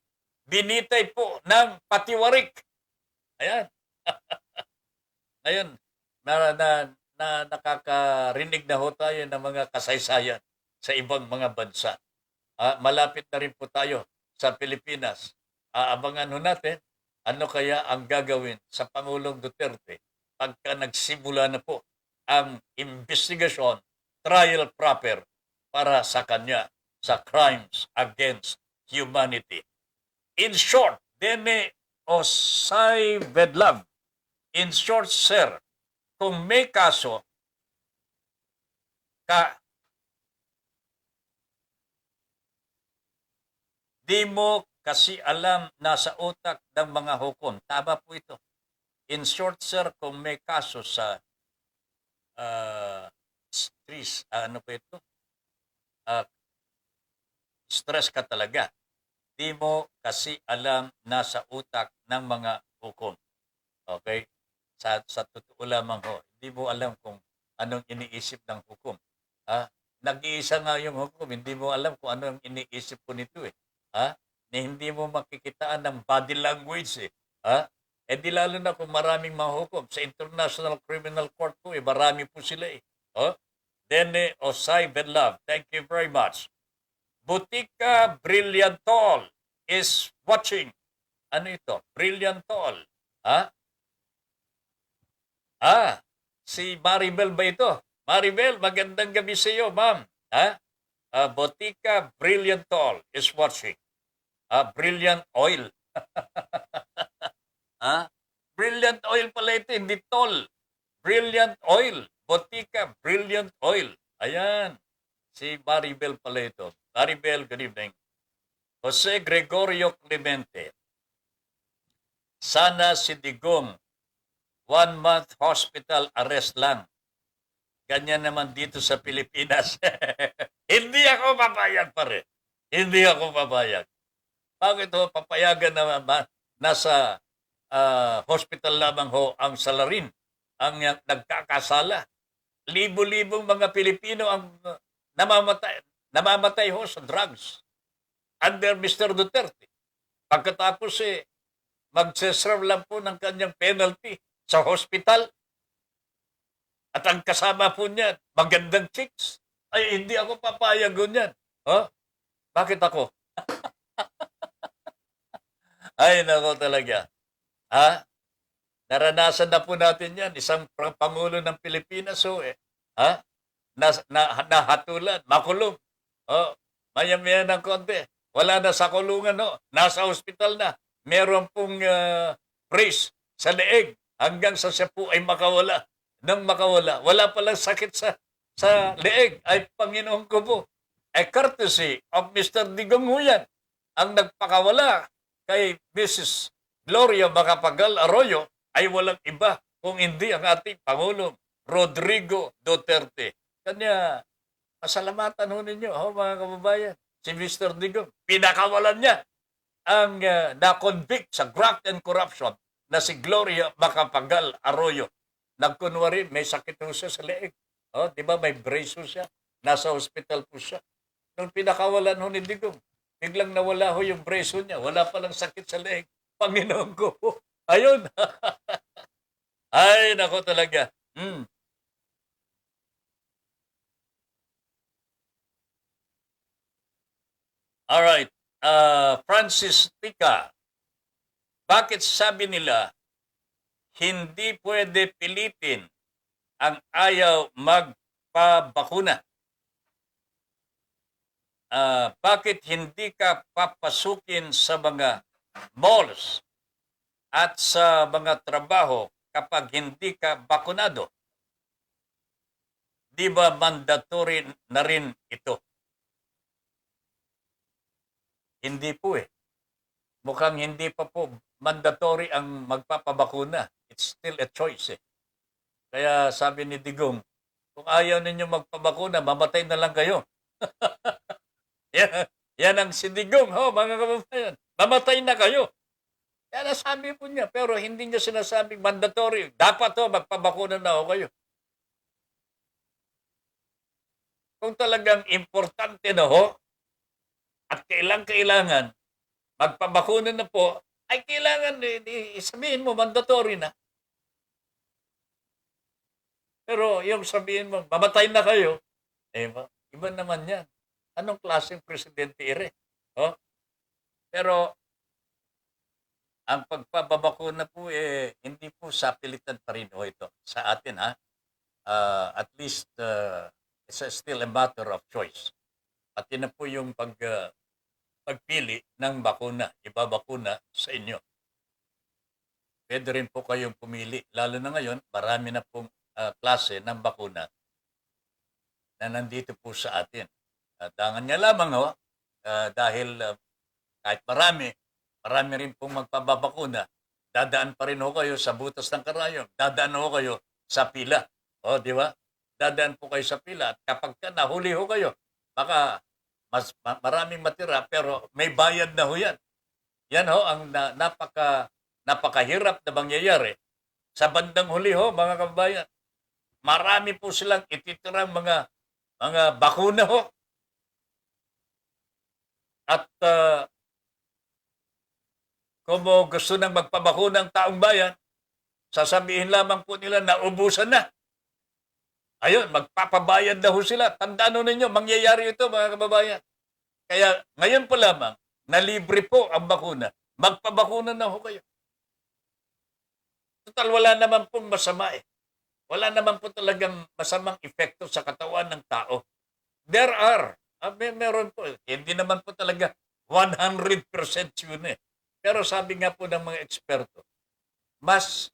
binitay po ng patiwarik. Ayan. Ayun, na nakakarinig na tayo ng mga kasaysayan sa ibang mga bansa. Malapit na rin po tayo sa Pilipinas. Aabangan natin ano kaya ang gagawin sa Pangulong Duterte pagka nagsimula na po ang investigasyon, trial proper para sa kanya sa crimes against humanity. In short, Dene Osay Vedlav, in short, sir, kung may kaso, ka di mo kasi alam nasa utak ng mga hukom. Tama po ito. In short, sir, kung may kaso sa stress, ano po ito? Ah, stress ka talaga. Di mo kasi alam nasa utak ng mga hukom. Okay? Sa totoo lamang ho, hindi mo alam kung anong iniisip ng hukom. Ha? Nag-iisa nga yung hukom, hindi mo alam kung anong iniisip ko nito eh. Ha? Na hindi mo makikitaan ng body language eh. Ha? Eh di lalo na kung maraming mahukom. Sa International Criminal Court po eh, marami po sila eh. Oh? Dene Osay Benlove, thank you very much. Butika Brilliantol is watching. Ano ito? Brilliantol. Ha? Si Maribel ba ito? Maribel, magandang gabi sa iyo, ma'am. Ha? Botica Brilliantol is watching. Brilliant Oil. Brilliant Oil pala ito, hindi tol. Brilliant Oil. Botica Brilliant Oil. Ayan. Si Maribel pala ito. Maribel, good evening. Jose Gregorio Clemente. Sana si Digong 1-month hospital arrest lang. Ganyan naman dito sa Pilipinas. Hindi ako papayag pare. Hindi ako papayag. Bakit ho papayagan na nasa hospital lamang ho ang salarin ang nagkakasala? Libo-libong mga Pilipino ang namamatay ho sa drugs under Mr. Duterte. Pagkatapos magseserve lang po ng kanyang penalty sa hospital. At ang kasama po niyan, magandang chicks. Ay, hindi ako papayag yan. Huh? Bakit ako? Ay, nako talaga. Naranasan na po natin yan. Isang Pangulo ng Pilipinas, nahatulan, makulong. Maya-maya ng konti. Wala na sa kulungan, nasa hospital na. Meron pong brace sa leeg hanggang sa siya po ay makawala. Nang makawala, wala palang sakit sa leeg. Ay, Panginoon ko po. Ay, courtesy of Mr. Digong yan ang nagpakawala kay Mrs. Gloria Macapagal Arroyo ay walang iba kung hindi ang ating Pangulong Rodrigo Duterte. Kanya, pasalamatan ho ninyo, mga kababayan. Si Mr. Digong, pinakawalan niya ang na-convict sa graft and corruption na si Gloria Macapagal Arroyo. Nagkunwari, may sakit ho siya sa leeg. Di ba may brace ho siya? Nasa hospital po siya. Nung pinakawalan ho ni Digong, biglang nawala ho yung brace ho niya. Wala palang sakit sa leeg. Panginoon ko po. Ayun. Ay, nako talaga. Alright. Francis Tika, bakit sabi nila hindi pwede pilitin ang ayaw magpabakuna? Bakit hindi ka papasukin sa mga malls at sa mga trabaho kapag hindi ka bakunado? Di ba mandatory na rin ito? Hindi po Mukhang hindi pa po mandatory ang magpapabakuna. It's still a choice Kaya sabi ni Digong, kung ayaw ninyo magpabakuna, mamatay na lang kayo. yan ang si Digong, mga kababayan. Mamatay na kayo. Kaya nasabi po niya, pero hindi niya sinasabing mandatory. Dapat magpabakuna na ho kayo. Kung talagang importante na at kailangan magpabakuna na po, ay kailangan sabihin mo, mandatory na. Pero yung sabihin mo, mamatay na kayo, iba naman yan. Anong klaseng presidente Pero, ang pagpababakuna po, hindi po sapilitan pa rin ito sa atin, at least, it's still a matter of choice. At yun na po yung pagpili ng bakuna, ibabakuna sa inyo. Pwede rin po kayong pumili. Lalo na ngayon, marami na pong klase ng bakuna na nandito po sa atin. Tangan nga lamang ho, dahil kahit marami rin pong magpababakuna, dadaan pa rin ho kayo sa butas ng karayom, dadaan ho kayo sa pila. O, di ba? Dadaan po kayo sa pila at kapag nahuli ho kayo, baka maraming matira pero may bayad na ho yan. Yan ho ang napakahirap na mangyayari. Sa bandang huli ho, mga kababayan, marami po silang ititirang mga bakuna ho. At kung gusto nang magpabakuna ng taong bayan, sasabihin lamang po nila na ubusan na. Ayun, magpapabayad na ho sila. Tandaan ho ninyo, mangyayari ito mga kababayan. Kaya ngayon po lamang, na libre po ang bakuna. Magpabakuna na ho kayo. Total, wala naman pong masama eh. Wala naman po talagang masamang epekto sa katawan ng tao. There are. Meron po. Hindi naman po talaga 100% yun eh. Pero sabi nga po ng mga eksperto, mas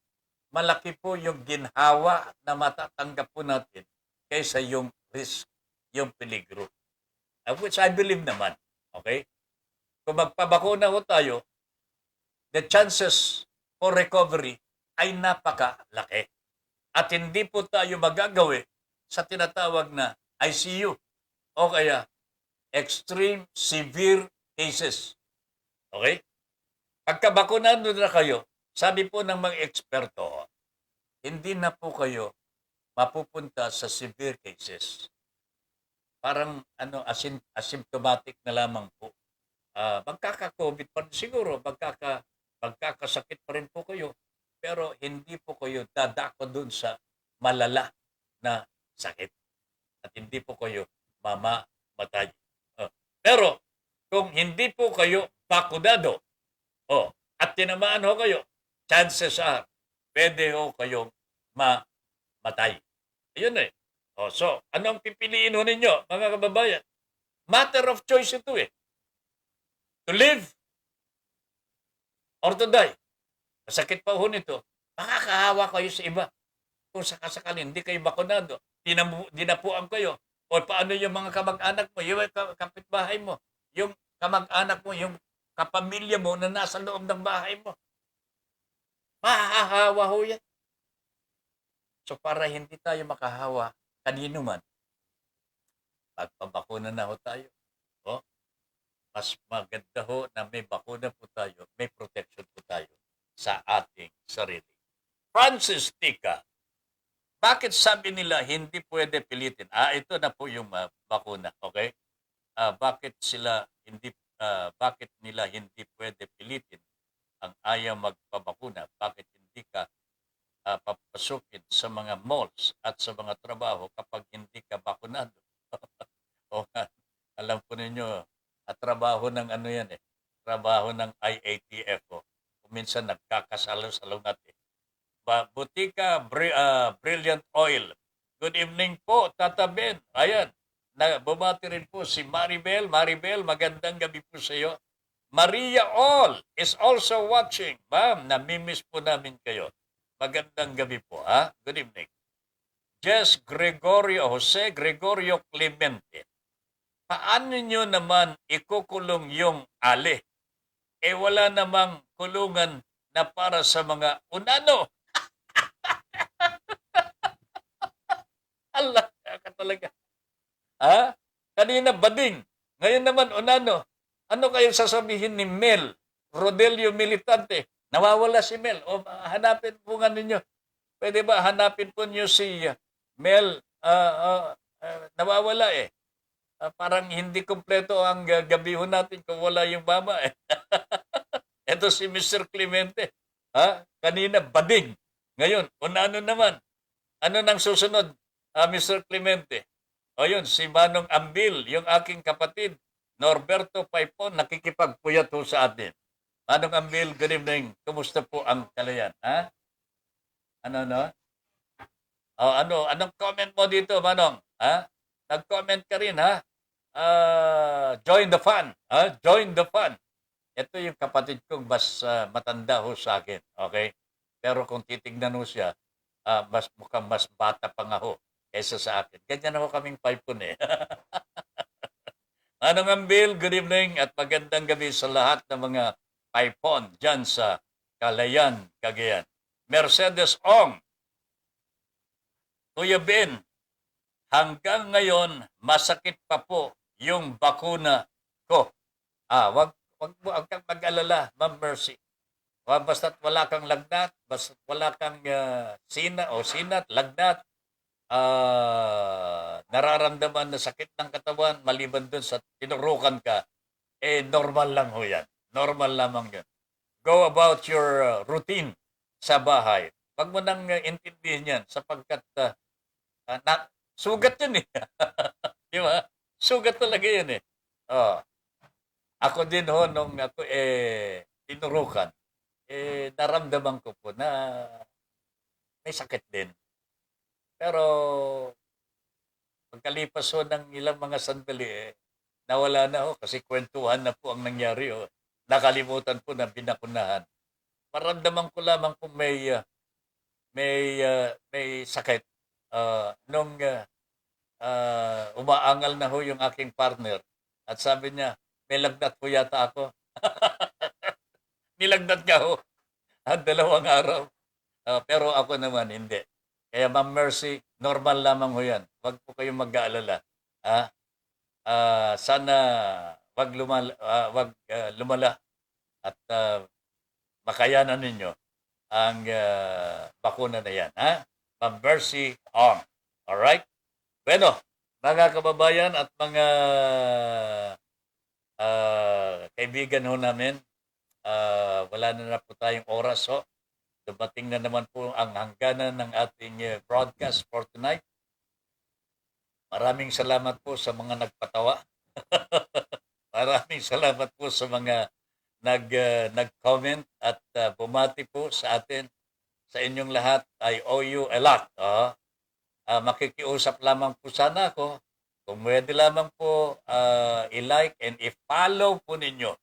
malaki po yung ginhawa na matatanggap po natin kaysa yung risk, yung peligro. Which I believe naman. Okay? Kung magpabakuna ho tayo, the chances for recovery ay napakalaki. At hindi po tayo magagawi sa tinatawag na ICU o kaya extreme severe cases. Okay? Pagkabakunado na kayo, sabi po ng mga eksperto, hindi na po kayo mapupunta sa severe cases. Parang asymptomatic na lamang po. Magkaka-COVID pa rin siguro, magkakasakit pa rin po kayo, pero hindi po kayo dadako dun sa malala na sakit. At hindi po kayo mamamatay. Pero kung hindi po kayo bakunado, at tinamaan ho kayo, chances are, pwede ho kayong mamatay. Ayun eh. So, anong pipiliin ho ninyo, mga kababayan? Matter of choice ito eh. To live or to die. Masakit pa ho nito. Makakahawa kayo sa iba. Kung sakasakali hindi kayo bakunado, dinapuan kayo. O paano yung mga kamag-anak mo, yung kapitbahay mo, yung kamag-anak mo, yung kapamilya mo na nasa loob ng bahay mo. Mahahawa ho yan. So para hindi tayo makahawa kanino man, pagpabakuna na ho tayo. Mas maganda ho na may bakuna po tayo, may protection po tayo sa ating sarili. Francis Tika, bakit sabi nila hindi pwede pilitin? Ito na po yung bakuna, okay? Bakit nila hindi pwede pilitin ang ayaw magpabakuna? Bakit hindi ka papasukin sa mga malls at sa mga trabaho kapag hindi ka bakunado? Alam po ninyo, trabaho ng yan eh. Trabaho ng IATF. Minsan nagkakasalo-salungat eh. Butika Brilliant Oil. Good evening po, Tata Ben. Ayan, bumati rin po si Maribel. Maribel, magandang gabi po sa iyo. Maria All is also watching. Ma'am, namimiss po namin kayo. Magandang gabi po, ha? Good evening. Jose Gregorio Clemente. Paano nyo naman ikukulong yung ale? Wala namang kulungan na para sa mga unano. Allah ka talaga. Kanina bading. Ngayon naman unano. Ano kayong sasabihin ni Mel Rodelio Militante? Nawawala si Mel. Hanapin po nga ninyo. Pwede ba hanapin po niyo si Mel? Nawawala eh. Parang hindi kompleto ang gabiho natin kung wala yung mama eh. Ito si Mr. Clemente. Kanina bading. Ngayon, unano naman. Ano nang susunod, Mr. Clemente? Yun, si Manong Ambil, yung aking kapatid, Norberto Paipon, nakikipagpuyat po sa atin. Manong Ambil, good evening. Kumusta po ang kalayan? Anong comment mo dito, Manong? Nag-comment ka rin, ha? Join the fun. Join the fun. Ito yung kapatid kong mas matanda ho sa akin. Okay? Pero kung titignan ho siya, mukhang mas bata pa nga ho. kaysa sa akin. Ganyan ako kaming Paipon eh. Manong Ambil, good evening at magandang gabi sa lahat ng mga Paipon dyan sa Calayan, Cagayan. Mercedes Ong, Kuya Ben, hanggang ngayon masakit pa po yung bakuna ko. Wag kang mag-alala, Ma'am Mercy. Basta't wala kang lagnat, basta't wala kang sinat, lagnat, nararamdaman na sakit ng katawan, maliban dun sa tinurukan ka, normal lang ho yan. Normal lamang yun. Go about your routine sa bahay. Wag mo nang intindihin yan sapagkat sugat yun eh. Di ba? Sugat talaga yun eh. Oh. Ako din ho, nung ako tinurukan, naramdaman ko po na may sakit din. Pero pagkalipas ho ng ilang mga sandali, nawala na ho kasi kwentuhan na po ang nangyari ho. Nakalimutan po na binakunahan. Maramdaman ko lamang po may sakit nung umaangal na ho yung aking partner at sabi niya, may lagnat po yata ako. Nilagnat ka ho. At 2 araw. Pero ako naman, hindi. Kaya Ma'am Mercy, normal lamang ho yan. Huwag po kayong mag-aalala. Sana wag lumala at makayanan ninyo ang bakuna na yan. Ma'am Mercy Ong. Alright? Bueno, mga kababayan at mga kaibigan ho namin, wala na po tayong oras ho. Dumating na naman po ang hangganan ng ating broadcast for tonight. Maraming salamat po sa mga nagpatawa. Maraming salamat po sa mga nag-comment at bumati po sa atin. Sa inyong lahat, I owe you a lot. Makikiusap lamang po sana ako. Kung pwede lamang po i-like and i-follow po ninyo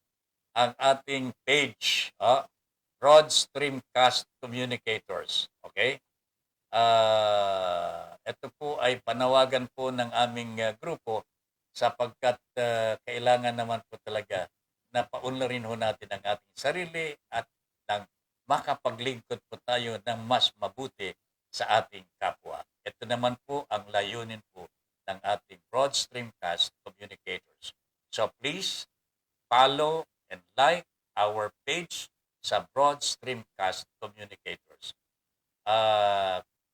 ang ating page, Broad Streamcast Communicators. Okay? Ito po ay panawagan po ng aming grupo sapagkat kailangan naman po talaga na paunlarin ho natin ang ating sarili at nang makapaglingkod po tayo ng mas mabuti sa ating kapwa. Ito naman po ang layunin po ng ating Broad Streamcast Communicators. So please follow and like our page sa Broad Streamcast Communicators.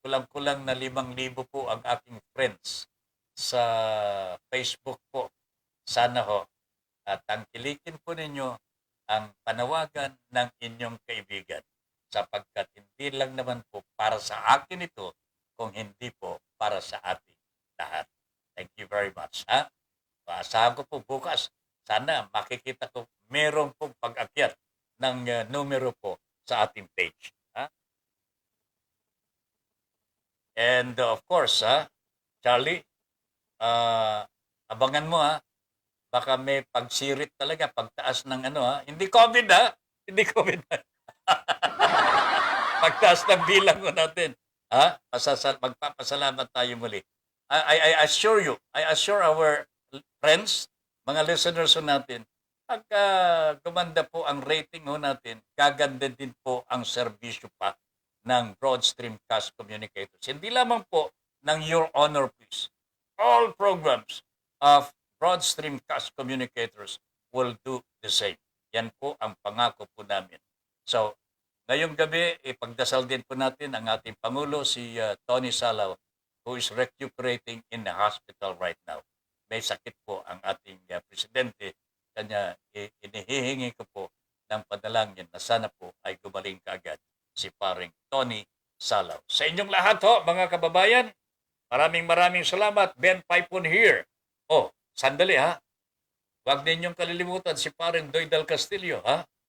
Kulang-kulang na 5,000 po ang aking friends sa Facebook po. Sana ho. At tangkilikin po ninyo ang panawagan ng inyong kaibigan sapagkat hindi lang naman po para sa akin ito kung hindi po para sa ating lahat. Thank you very much. Maasahan ko po bukas. Sana makikita ko merong pong pag-akyat ng numero po sa ating page. And of course, Charlie, abangan mo baka may pagsirit talaga, pagtaas ng hindi COVID hindi COVID pagtaas ng bilang mo natin. Magpapasalamat tayo muli. I assure our friends, mga listeners natin, pag gumanda po ang rating natin, gaganda din po ang serbisyo pa ng Broad Streamcast Communicators. Hindi lamang po ng Your Honor Please. All programs of Broad Streamcast Communicators will do the same. Yan po ang pangako po namin. So, ngayong gabi, ipagdasal din po natin ang ating Pangulo, si Tony Salaw, who is recuperating in the hospital right now. May sakit po ang ating presidente. Kanya inihihingi ko po ng panalangin na sana po ay gumaling kaagad si paring Tony Salaw. Sa inyong lahat mga kababayan, maraming salamat. Ben Paipon here. Sandali Huwag ninyong kalilimutan si paring Doy Del Castillo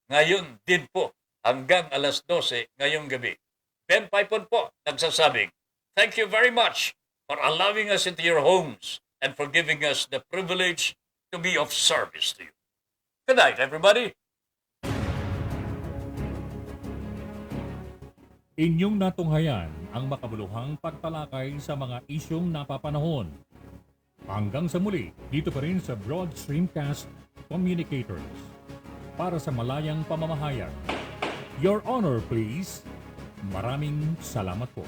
Ngayon din po hanggang alas 12 ngayong gabi. Ben Paipon po nagsasabing, thank you very much for allowing us into your homes and for giving us the privilege to be of service to you. Good night, everybody. Inyong natunghayan ang makabuluhang pagtalakay sa mga isyong napapanahon. Hanggang sa muli, dito pa rin sa Broad Streamcast Communicators. Para sa malayang pamamahayag. Your Honor, please. Maraming salamat po.